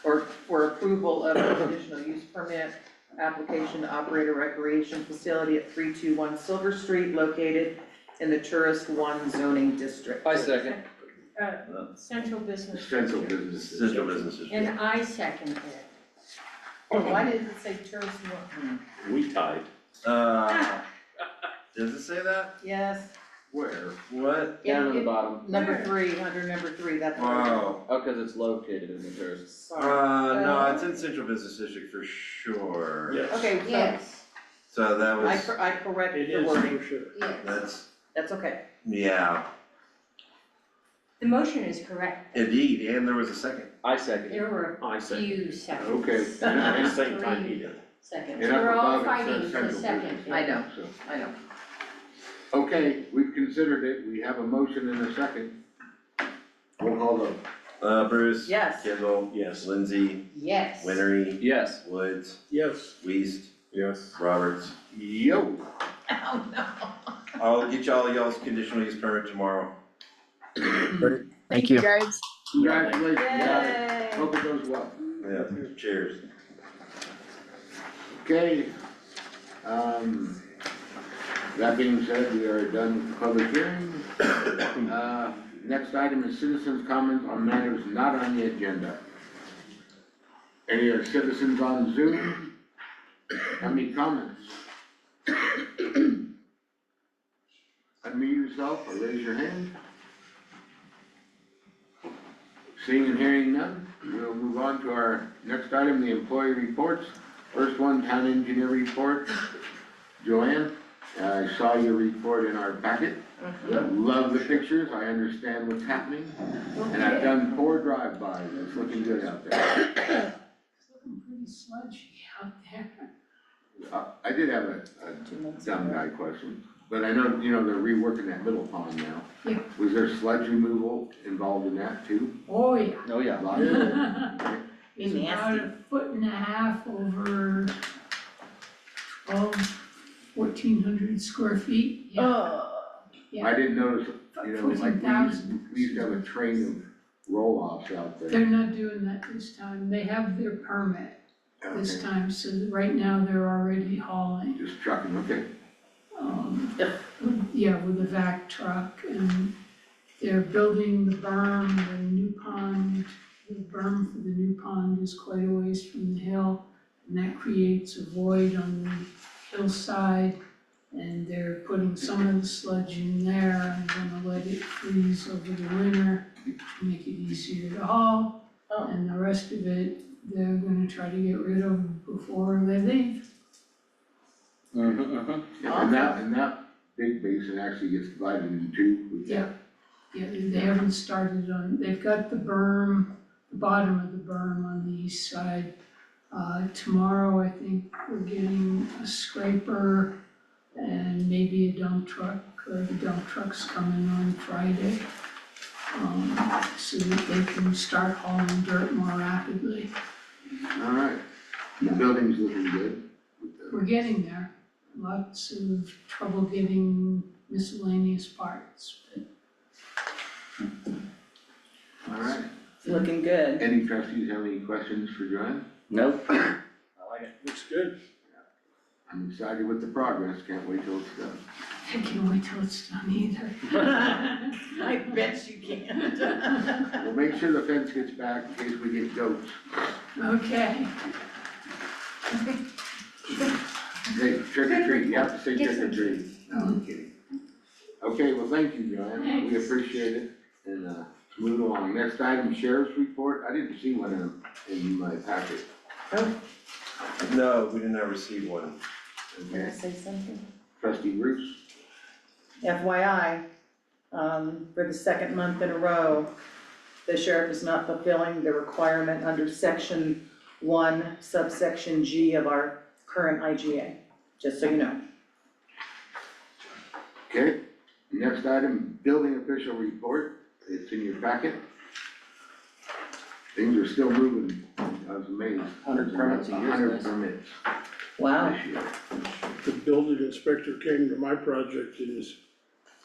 or for approval of a conditional use permit application to operate a recreation facility at 321 Silver Street located in the Tourist 1 zoning district. I second. Central Business central District. businesses. Central Business District. And I second it. Oh, why did it say Tourist 1? We tied. Does it say that? Yes, Where? What? Down to the bottom. number 3, under number 3, that's. Wow. Oh, cause it's located in the tourist. Sorry. No, it's in Central Business District for sure. Yes, Okay, so Yes, So that I was, corrected it the is wording, for sure. yes. that's okay. yeah, The motion is correct. indeed, and there was a second. I second. There were I a second. few seconds. Okay. At the same time he did. Seconds. And up We're all above it says fighting for central second. business. I know. So, I know. okay, we've considered it, we have a motion and a second. Roll call vote. Bruce. Yes. Kendall. Yes. Lindsay, Yes. Winery, Yes. Woods, Yes, Weast, Yes. Roberts. Yo. Oh, no. I'll get y'all's conditional use permit tomorrow. Thank you. guys. Congratulations, guys. Yay. Hope it goes well. Yeah, cheers. Okay, that being said, we are done with the public hearing. Next item is citizens' comments on matters not on the agenda. Any other citizens on Zoom? Have any comments? Unmute yourself or raise your hand. Seeing and hearing none, we'll move on to our next item, the employee reports. First one, town engineer report. Joanne, I saw your report in our packet. Love the pictures, I understand what's happening. And I've done 4 drive-bys, it's looking good out there. It's looking pretty sludgy out there. I did have a dumb guy question, but I know, you know, they're reworking that middle pond now. Yeah. Was there sludge removal involved in that too? Oh, yeah. Oh, yeah. Lots of it? Be It's about nasty. 1.5 foot over 1,400 square feet, yeah. Oh, I didn't notice, you know, like 14,000. we used to have a train of roll-offs out there. They're not doing that this time, they have their permit this Okay, time, so right now they're already hauling. just trucking, okay. Yeah, with the vac truck, and they're building the berm, the new pond. The berm for the new pond is quite a ways from the hill, and that creates a void on the hillside. And they're putting some of the sludge in there, and gonna let it freeze over the winter to make it easier to haul. Oh. And the rest of it, they're gonna try to get rid of before they leave. Yeah, and that big basin actually gets divided into 2. with that. Yeah, they haven't started on, they've got the berm, the bottom of the berm on the east side. Tomorrow, I think we're getting a scraper and maybe a dump truck, the dump truck's coming on Friday. So that they can start hauling dirt more rapidly. All right, the building's looking good. We're getting there, lots of trouble getting miscellaneous parts, but All right, it's looking good. any trustees have any questions for Joanne? Nope. I like it. Looks good. I'm excited with the progress, can't wait till it's done. I can't wait till it's done either. I bet you can't. We'll make sure the fence gets back in case we get goats. Okay. Hey, trick or treat, you have to say Get trick or some treat. No, I'm kidding. Okay, well, thank you, Joanne, we Thanks. appreciate it, and, let's move along. Next item, sheriff's report, I didn't see one in my packet. No, we did not receive one. Can I Okay, say something? trustee Bruce? FYI, for the second month in a row, the sheriff is not fulfilling the requirement under section 1 subsection G of our current IGA, just so you know. Okay, next item, building official report, it's in your packet. Things are still moving, I was amazed. 100 permits a year is 100 nice. permits Wow. this year. The building inspector came to my project in his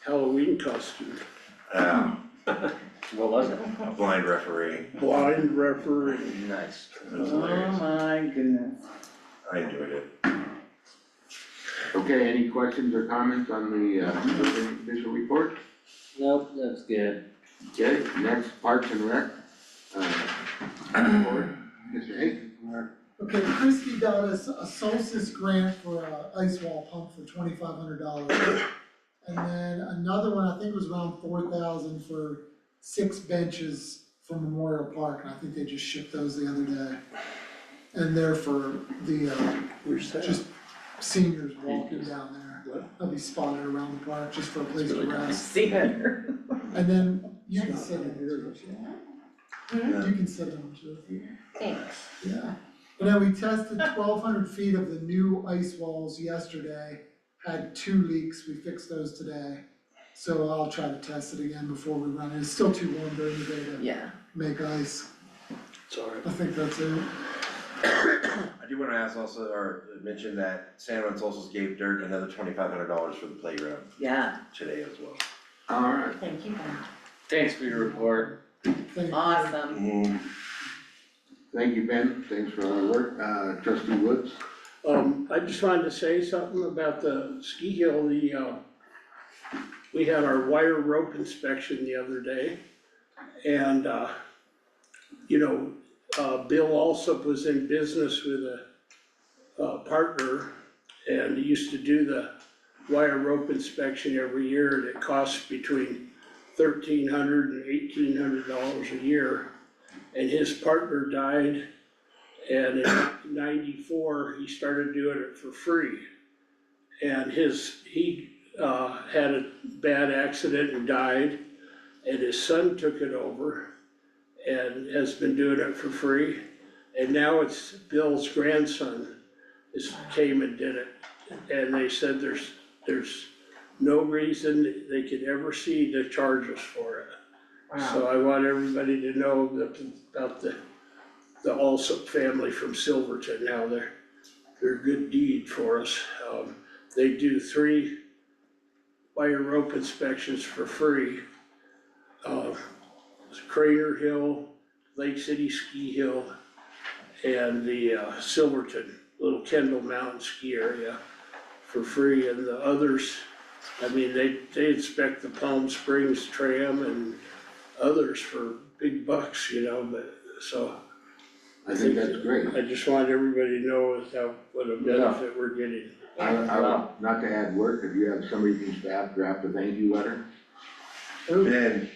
Halloween costume, What was it? A blind referee. blind referee. Nice. It was Oh hilarious. my goodness. I enjoyed it. Okay, any questions or comments on the, building official report? Nope, that's good. Okay, next, Parks and Rec, report, Mr. Hake. Okay, Christie got us a Solstice grant for a ice wall pump for $2,500. And then another one, I think it was around 4,000 for 6 benches from Memorial Park, and I think they just shipped those the other day. And they're for the, Where's that? just seniors walking down there. What? They'll be spotted around the park just for a place to really rest. See her. And then you can sit in it too, if you want. You can sit in them too. Thanks. Yeah. And then we tested 1,200 feet of the new ice walls yesterday, had 2 leaks, we fixed those today. So I'll try to test it again before we run it, it's still too warm during the day to Yeah. make ice, It's all right. I think that's it. I do wanna ask also, or mention that San Juan Solstice gave Dirt another $2,500 for the playground Yeah. today as well. All right, Thank you, Ben. Thanks for your report. Thank you. Awesome. Mm, thank you, Ben, thanks for all the work, trustee Woods. I just wanted to say something about the ski hill, we had our wire rope inspection the other day. And, Bill Alsop was in business with a partner, and he used to do the wire rope inspection every year, and it costs between $1,300 and $1,800 a year. And his partner died, and in '94, he started doing it for free. And he had a bad accident and died, and his son took it over and has been doing it for free. And now it's Bill's grandson came and did it. And they said there's no reason they could ever see to charge us for it. So I want everybody to know about the Alsop family from Silverton, how they're a good deed for us. They do 3 wire rope inspections for free. Crater Hill, Lake City Ski Hill, and the Silverton, Little Kendall Mountain Ski Area for free, and the others, I mean, they inspect the Palm Springs Tram and others for big bucks, but, so. I think that's great. I just want everybody to know what a benefit we're getting. Not to add work, if you have somebody from staff draft a thank you letter, Ben,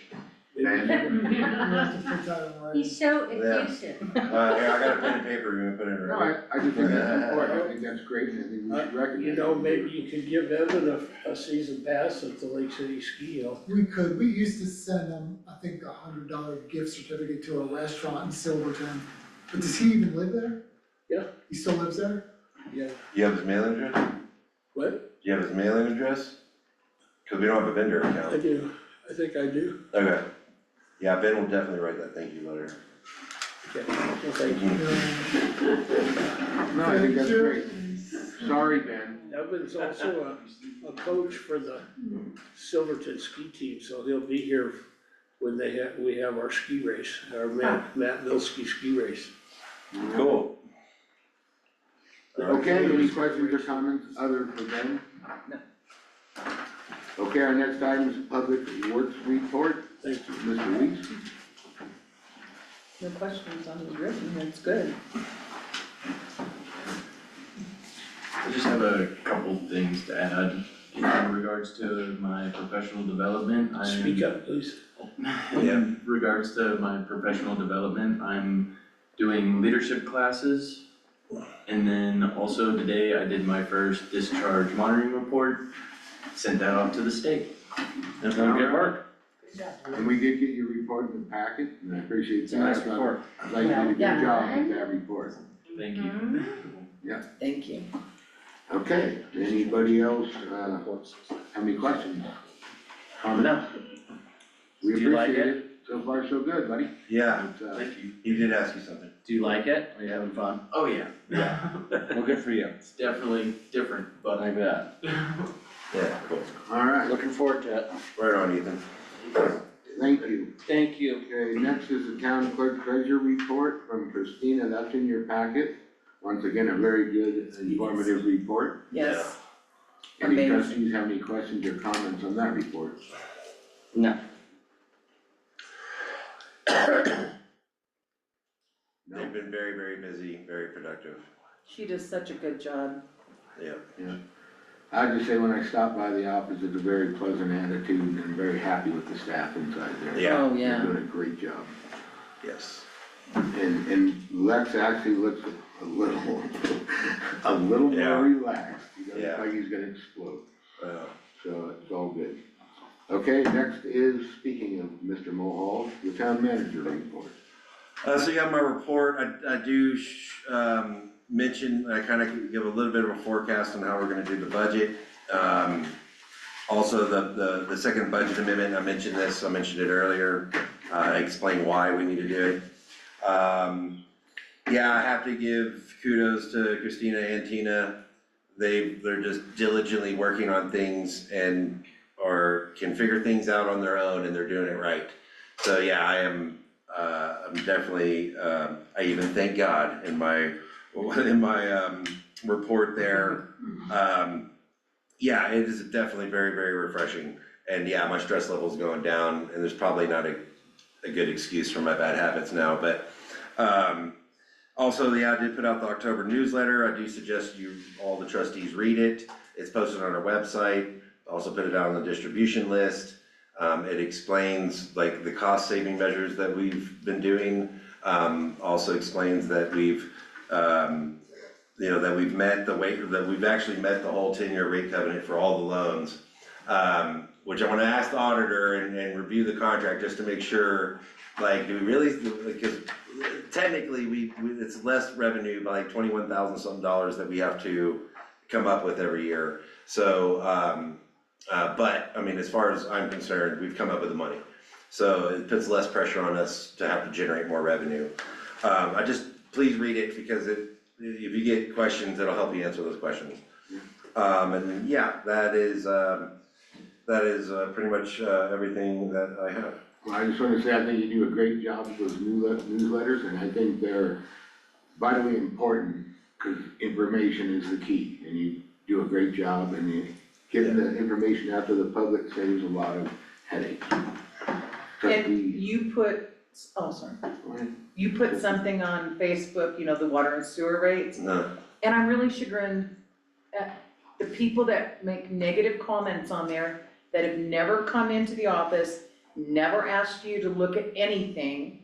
You have to put that in writing. He's so effusive. here, I got a pen and paper, you wanna put it in no, right? I just think that's important, I think that's great, and I think we should recognize. Maybe you could give Evan a season pass at the Lake City Ski Hill. We used to send them, I think, $100 gift certificate to a restaurant in Silverton. But does he even live there? Yeah. He still lives there? Yeah. You have his mailing address? What? Do you have his mailing address? Cause we don't have a vendor I account. do, I think I do. Okay. Yeah, Ben will definitely write that thank you letter. Okay, well, thank you. No, I think that's great. Sorry, Ben. Evan's also a coach for the Silverton ski team, so he'll be here when we have our ski race, our Matt Milski ski race. Cool. Okay, any questions or comments other for Ben? No. Okay, our next item is Public Works Report, Thank you. Mr. Weeks. No questions on his written, that's good. I just have a couple things to add in regards to my professional development. Speak up, please. In regards to my professional development, I'm doing leadership classes. And then also today I did my first discharge monitoring report, sent that off to the state. Good work. And we did get your report in the packet, and I appreciate that. It's a nice report. I'd like you to do a good job with that report. Thank you. Mhm. Thank you. Okay, anybody else, have any questions? No. We Do you like appreciate it. So far, so good, buddy. Yeah, But, Thank you. he did ask you something. Do you like it? Are you having fun? Oh, yeah. Yeah. Well, good for you. It's definitely different, but I bet. Yeah, cool. all right, Looking forward to it. Right on, Ethan. thank you. Thank you. Okay, next is the town clerk treasurer report from Christina, that's in your packet. Once again, a very good informative report. Yes. Any Amazing. trustees have any questions or comments on that report? No. They've been very, very busy, very productive. She does such a good job. Yeah. I just say when I stop by the office, it's a very pleasant attitude and I'm very happy with the staff inside there. Yeah. Oh, They're yeah. doing a great job. Yes. And Lex actually looks a little more Yeah. relaxed. He doesn't Yeah. look like he's gonna explode, Well, so it's all good. Okay, next is, speaking of Mr. Mulhall, the town manager report. so yeah, my report, I do, mention, I kind of give a little bit of a forecast on how we're gonna do the budget. Also, the second budget amendment, I mentioned this, I mentioned it earlier, I explained why we need to do it. Yeah, I have to give kudos to Christina and Tina. They're just diligently working on things and, or can figure things out on their own and they're doing it right. So yeah, I'm definitely, I even thank God in my report there. Yeah, it is definitely very, very refreshing. And yeah, my stress level's going down and there's probably not a good excuse for my bad habits now, but, also, yeah, I did put out the October newsletter. I do suggest all the trustees read it. It's posted on our website. Also put it out on the distribution list. It explains like the cost saving measures that we've been doing. Also explains that we've that we've met that we've actually met the whole 10-year rate covenant for all the loans. Which I wanna ask the auditor and review the contract just to make sure, like, do we really, because technically it's less revenue by like $21,000 something that we have to come up with every year. So, but, I mean, as far as I'm concerned, we've come up with the money. So it puts less pressure on us to have to generate more revenue. Please read it because if you get questions, it'll help you answer those questions. And yeah, that is pretty much everything that I have. Well, I just wanna say, I think you do a great job with those newsletters, and I think they're vitally important, cause information is the key, and you do a great job, and getting the information out to the public saves a lot of headaches. And you put, you put something on Facebook, the water and sewer rates, No, and I'm really chagrined at the people that make negative comments on there that have never come into the office, never asked you to look at anything,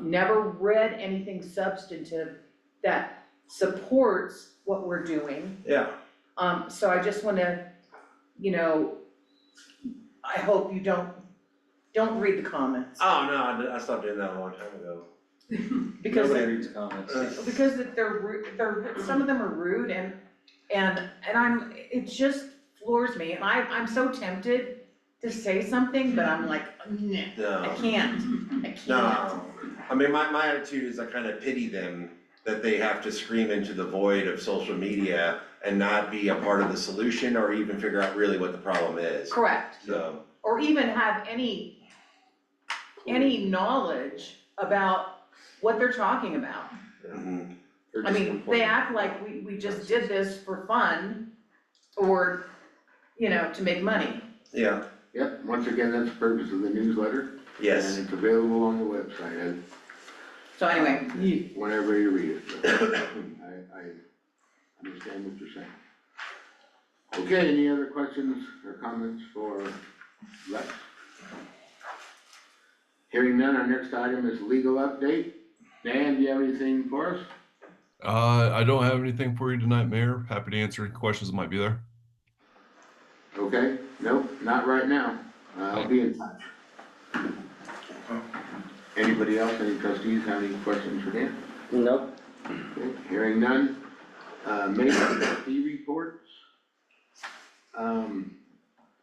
never read anything substantive that supports what we're doing. yeah, So I just wanna, I hope you don't read the comments. oh no, I stopped doing that a long time ago. Because Nobody reads comments. because they're some of them are rude and it just floors me, and I'm so tempted to say something, but I'm like, nah, I No, can't. no, I mean, my attitude is I kinda pity them that they have to scream into the void of social media and not be a part of the solution or even figure out really what the problem is, Correct, so. or even have any knowledge about what they're talking about. Mhm. I mean, they act like we just did this for fun or, to make money. Yeah, Yep, once again, that's the purpose of the newsletter. yes, And it's available on the website, and So anyway, whenever you read it. I understand what you're saying. Okay, any other questions or comments for Lex? Hearing none, our next item is legal update. Dan, do you have anything for us? I don't have anything for you tonight, Mayor. Happy to answer any questions that might be there. Okay, nope, not right now. I'll be in touch. Anybody else, any trustees have any questions for Dan? Nope. Okay, hearing none. Maybe trustee reports.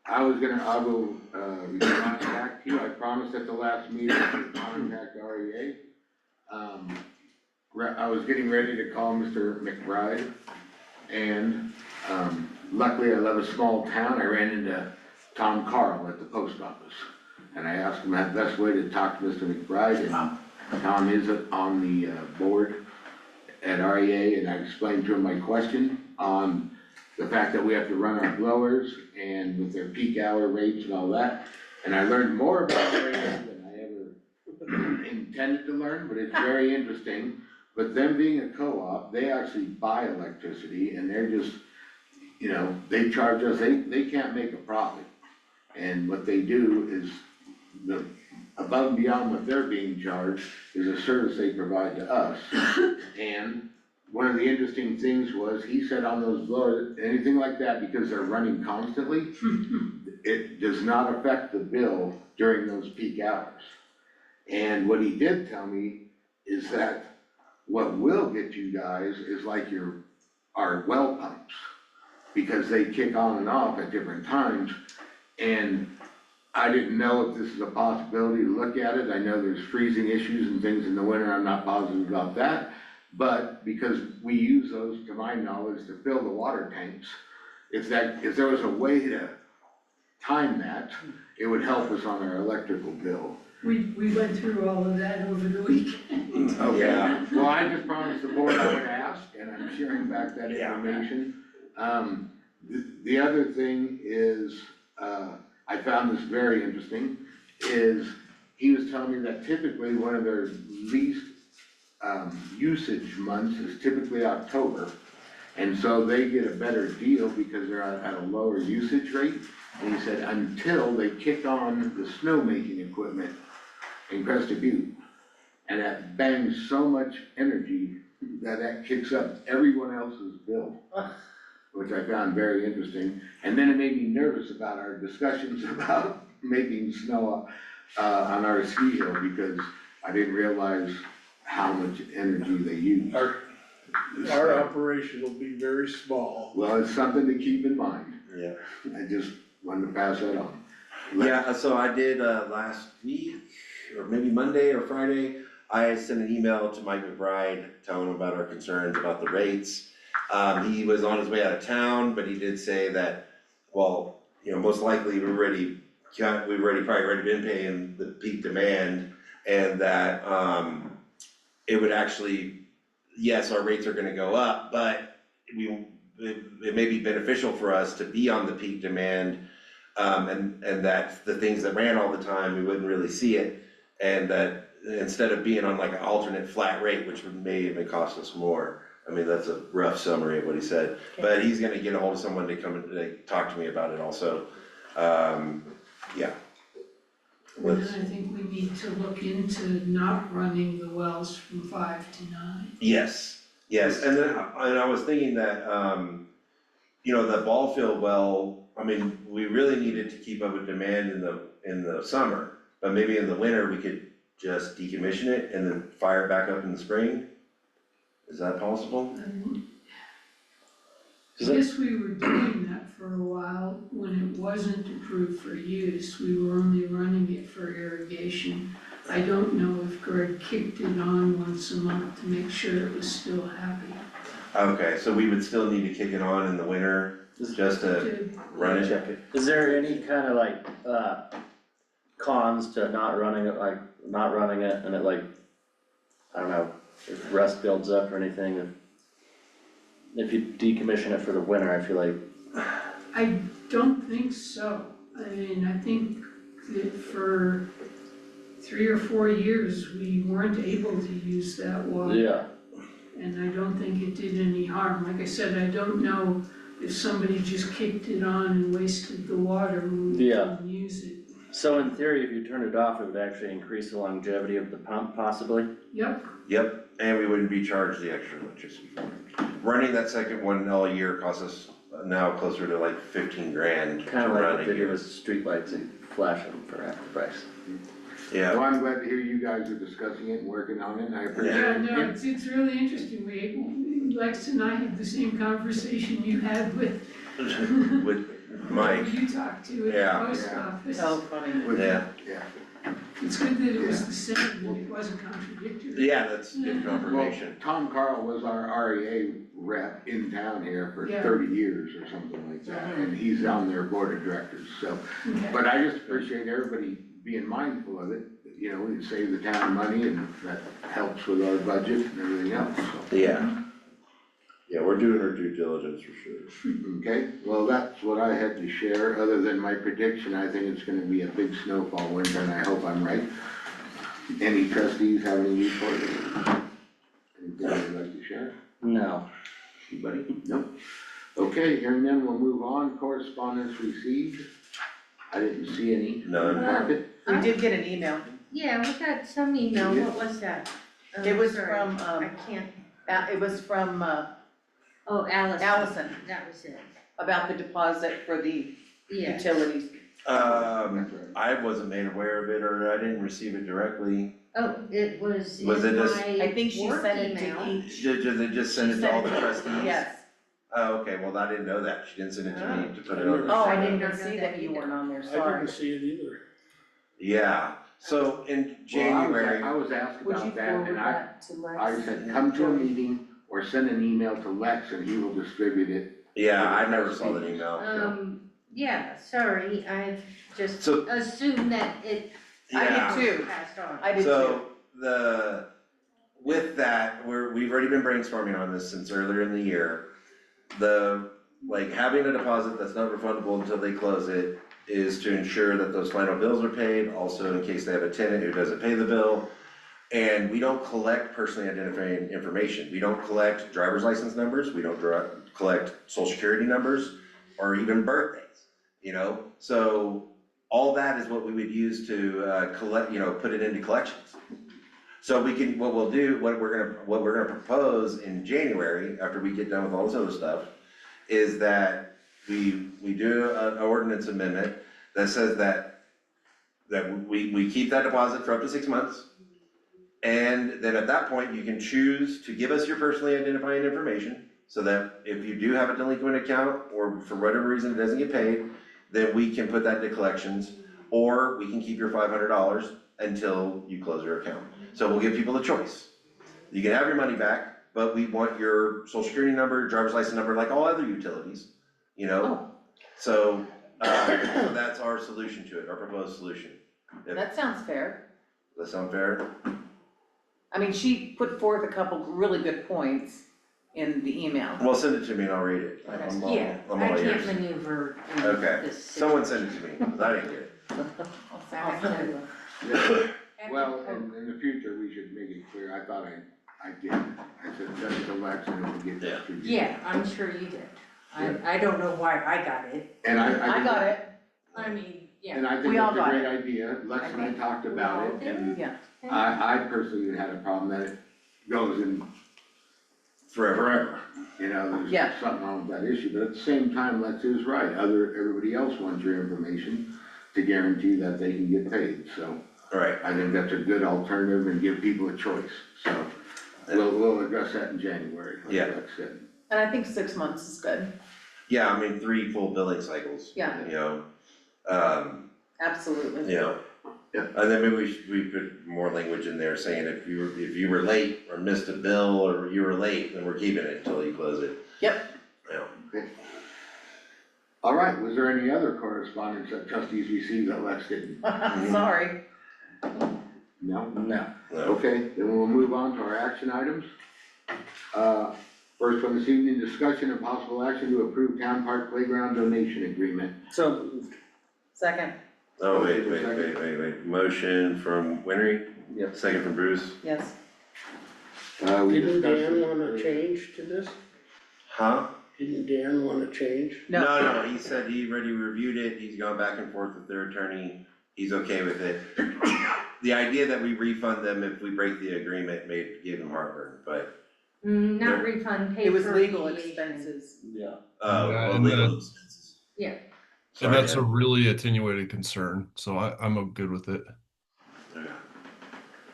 I will respond back to you. I promised at the last meeting to contact REA. I was getting ready to call Mr. McBride, and, luckily I live in a small town. I ran into Tom Carl at the post office. And I asked him the best way to talk to Mr. McBride, and Tom is on the board at REA, and I explained to him my question on the fact that we have to run our blowers and with their peak hour rates and all that. And I learned more about REA than I ever intended to learn, but it's very interesting. But them being a co-op, they actually buy electricity, and they're just, they charge us, they can't make a profit. And what they do is, above and beyond what they're being charged, is a service they provide to us. And one of the interesting things was, he said on those blowers, anything like that, because they're running constantly, it does not affect the bill during those peak hours. And what he did tell me is that what will get you guys is like our well pumps, because they kick on and off at different times. And I didn't know if this is a possibility to look at it. I know there's freezing issues and things in the winter, I'm not positive about that. But because we use those, to my knowledge, to fill the water tanks, if there was a way to time that, it would help us on our electrical bill. We went through all of that over the weekend. yeah, Well, I just promised the board I would ask, and I'm sharing back that Yeah. information. The other thing is, I found this very interesting, is he was telling me that typically one of their least, usage months is typically October. And so they get a better deal because they're at a lower usage rate. And he said, until they kick on the snowmaking equipment in Crested Butte. And that bangs so much energy that kicks up everyone else's bill. Which I found very interesting. And then it made me nervous about our discussions about making snow, on our ski hill, because I didn't realize how much energy they use. Our operation will be very small. Well, it's something to keep in mind. Yeah. I just wanted to pass that on. Yeah, so I did, last week, or maybe Monday or Friday, I sent an email to Mike McBride telling him about our concerns about the rates. He was on his way out of town, but he did say that, well, you know, most likely we've already been paying the peak demand, and that, it would actually, yes, our rates are gonna go up, but it may be beneficial for us to be on the peak demand, and that the things that ran all the time, we wouldn't really see it, and that instead of being on like an alternate flat rate, which may even cost us more. I mean, that's a rough summary of what he said, but he's gonna get a hold of someone to come and, like, talk to me about it also. Yeah. And then I think we need to look into not running the wells from 5 to 9. Yes, and then, and I was thinking that, you know, the ball field well, I mean, we really needed to keep up with demand in the summer, but maybe in the winter, we could just decommission it and then fire it back up in the spring? Is that possible? I guess we were doing that for a while when it wasn't approved for use, we were only running it for irrigation. I don't know if Greg kicked it on once a month to make sure it was still happy. Okay, so we would still need to kick it on in the winter, just to run it? Check it. Is there any kind of like, cons to not running it, and it like, I don't know, if rust builds up or anything, if you decommission it for the winter, I feel like. I don't think so. I mean, I think that for 3 or 4 years, we weren't able to use that water. Yeah. And I don't think it did any harm. Like I said, I don't know if somebody just kicked it on and wasted the water when we didn't use it. So in theory, if you turn it off, it would actually increase the longevity of the pump possibly? Yep, And we wouldn't be charged the extra electricity for it. Running that second one all year costs us now closer to like 15 grand to Kinda run like a if they give year. us streetlights and flash them for half the price. Yeah, Well, I'm glad to hear you guys are discussing it and working on it, and I appreciate yeah, it. no, it's really interesting. Lex and I had the same conversation you had with with Mike, who you talked to at Yeah. the post Yeah. office. So funny. yeah, It's good that it was the same and it wasn't contradictory. yeah, that's good Well, confirmation. Tom Carl was our REA rep in town here for Yeah. 30 years or something like that, and he's on their board of directors, so. Okay. But I just appreciate everybody being mindful of it, you know, we save the town money and that helps with our budget and everything else, so. Yeah, we're doing our due diligence for sure. Okay, well, that's what I had to share, other than my prediction, I think it's gonna be a big snowfall winter, and I hope I'm right. Any trustees have any report? Anything they'd like to share? No. Anybody? Nope. Okay, hearing none, we'll move on, correspondence received. I didn't see any. None. Packet. We did get an email. Yeah, we got some email, what was that? It was Sorry, from, I can't, it was from, oh, Allison. Allison That was it, about the deposit for the yeah. utilities. I wasn't made aware of it, or I didn't receive it directly. Oh, it was in Was it just- my I think she work sent it email. to each. Did they just send it to all the trustees? Yes. Oh, okay, well, I didn't know that, she didn't send it to me to put it on. Oh, I didn't I even see don't that know you that weren't on there, I sorry. didn't see it either. Yeah, so in January. Well, I was asked Would you about that, forward and I that to Lex? I said, come to a meeting or send an email to Lex and he will distribute it. Yeah, I never saw that email. Yeah, sorry, I just So, assumed that it I yeah, did too. passed on. I did too. so with that, we've already been brainstorming on this since earlier in the year. Like having a deposit that's not refundable until they close it is to ensure that those final bills are paid, also in case they have a tenant who doesn't pay the bill. And we don't collect personally identifying information. We don't collect driver's license numbers, we don't collect social security numbers, or even birthdays, you know? So all that is what we would use to collect, put it into collections. So we can, what we're gonna propose in January, after we get done with all this other stuff, is that we do an ordinance amendment that says that we keep that deposit for up to 6 months. And then at that point, you can choose to give us your personally identifying information, so that if you do have a delinquent account, or for whatever reason it doesn't get paid, then we can put that into collections, or we can keep your $500 until you close your account. So we'll give people a choice. You can have your money back, but we want your social security number, driver's license number, like all other utilities, you know? So that's our solution to it, our proposed solution. That sounds fair. Does that sound fair? I mean, she put forth a couple really good points in the email. Well, send it to me and I'll read it. I'm all Yeah, I'm I all can't ears. maneuver in Okay, this someone send it to me, 'cause I didn't get it. I'll send it. Yeah. Well, in the future, we should make it clear, I thought I did. I said, send it to Lex and we'll get that to you. Yeah, I'm sure you did. I don't know why I got it. And I got it, I mean, yeah. And I think We all that's a got great idea, Lex and I talked about it, and yeah. I personally had a problem that it goes in forever. You know, Yeah. there's something wrong with that issue, but at the same time, Lex is right, everybody else wants your information to guarantee that they can get paid, so. Right, I think that's a good alternative and give people a choice, so we'll address that in January, like Yeah. Lex said. And I think 6 months is good, yeah, I mean, 3 full billing cycles. Yeah. You know, absolutely. you know. Yeah. And then maybe we put more language in there saying if you were late or missed a bill or you were late, then we're keeping it until you close it. Yep. Yeah. All right, was there any other correspondence that trustees received that Lex didn't? Sorry. No? No. No. Okay, then we'll move on to our action items. First one this evening, discussion and possible action to approve town park playground donation agreement. So, Second, Oh, wait, motion from Winry, yep, second from Bruce. yes. We Didn't discussed Dan it. wanna change to this? Huh? Didn't Dan wanna change? No. No, he said he already reviewed it, he's gone back and forth with their attorney, he's okay with it. The idea that we refund them if we break the agreement gave him heartburn, but, Not refund, pay for It was legal mediation. expenses. yeah. oh, Yeah, well, and legal then- expenses. Yeah. And Sorry, that's a Ed. really attenuated concern, so I'm good with it.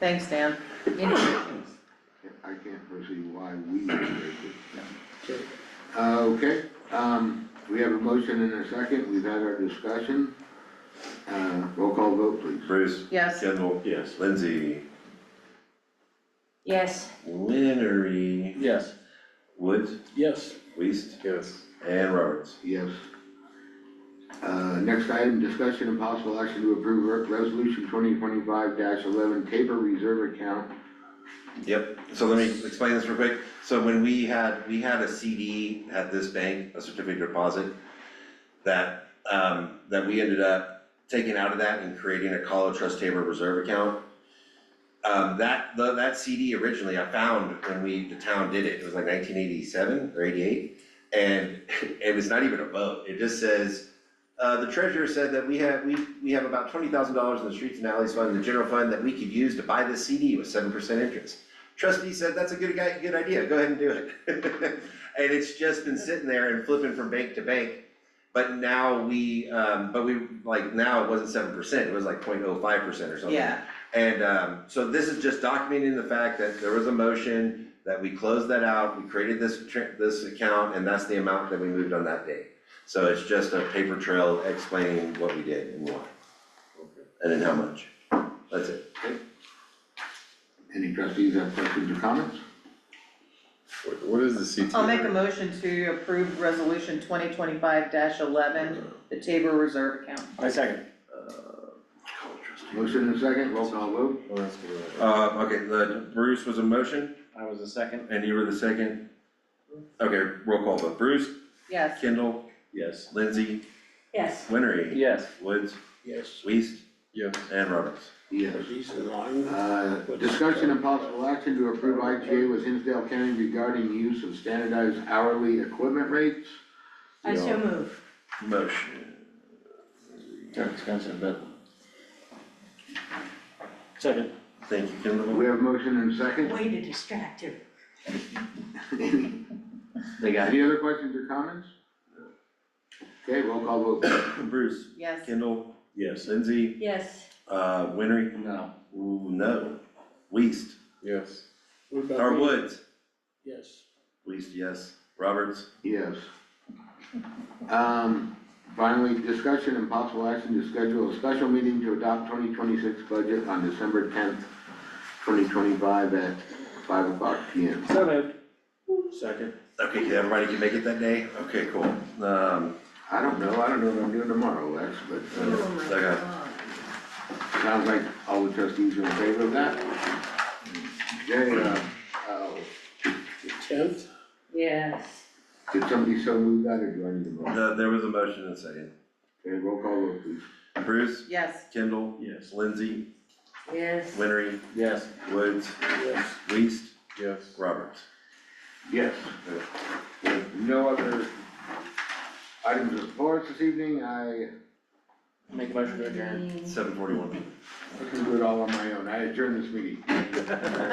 Thanks, Dan. I can't foresee why we would break it. Okay, we have a motion and a second, we've had our discussion. Roll call vote, please. Bruce, Yes. Kendall, Yes. Lindsay, Yes, Winery, Yes. Woods, Yes. Weist, Yes. Yes. and Roberts. Next item, discussion and possible action to approve resolution 2025-11 Tabor Reserve Account. Yep, so let me explain this real quick. So when we had a CD at this bank, a certificate of deposit, that we ended up taking out of that and creating a Colo Trust Tabor Reserve account. That CD originally I found when the town did it, it was like 1987 or 88. And it was not even a vote, it just says, the treasurer said that we have about $20,000 in the streets and alleys fund, the general fund, that we could use to buy this CD with 7% interest. Trustee said, that's a good idea, go ahead and do it. And it's just been sitting there and flipping from bank to bank. But now now it wasn't 7%, it was like 0.05% or something. Yeah. And so this is just documenting the fact that there was a motion, that we closed that out, we created this account, and that's the amount that we moved on that day. So it's just a paper trail explaining what we did and why. And then how much. That's it. Any trustees have questions or comments? What is the CT? I'll make a motion to approve resolution 2025-11, the Tabor Reserve account. I second. Motion and second, roll call vote. Oh, that's good. Okay, Bruce was a motion, I was the second. and you were the second. Okay, roll call vote, Bruce, Yes, Kindle, Yes. Lindsay, Yes, Winery, Yes. Woods, Yes, Weist, Yes. and Roberts. Yes. are these in line? Discussion and possible action to approve IGA with Hinsdale County regarding use of standardized hourly equipment rates. I so move. Motion. They're expensive, but. Second. Thank you, Kindle. We have motion and second. Way to distract her. They got it. Any other questions or comments? Okay, roll call vote. Bruce, yes, Kindle, Yes. Lindsay, Yes, Winery, No. ooh, no, Weist, Yes. What about or me? Woods, Yes. Weist, yes, Roberts. Yes. Finally, discussion and possible action to schedule a special meeting to adopt 2026 budget on December 10th, 2025 at 5 p.m. So moved. Second. Okay, everybody can make it that day? Okay, cool. I don't know what I'm doing tomorrow, Lex, but, Okay. sounds like all the trustees are in favor of that. Okay, Tenth? yes. did somebody so move that, or do I need a motion? There was a motion and a second. Okay, roll call vote, please. Bruce, yes, Kindle, Yes. Lindsay, Yes. Winery, Yes. Woods, Yes. Weist, Yes. Roberts. Yes. With no other items before us this evening, I Make a motion to adjourn. 7:41. can do it all on my own. I adjourn this meeting.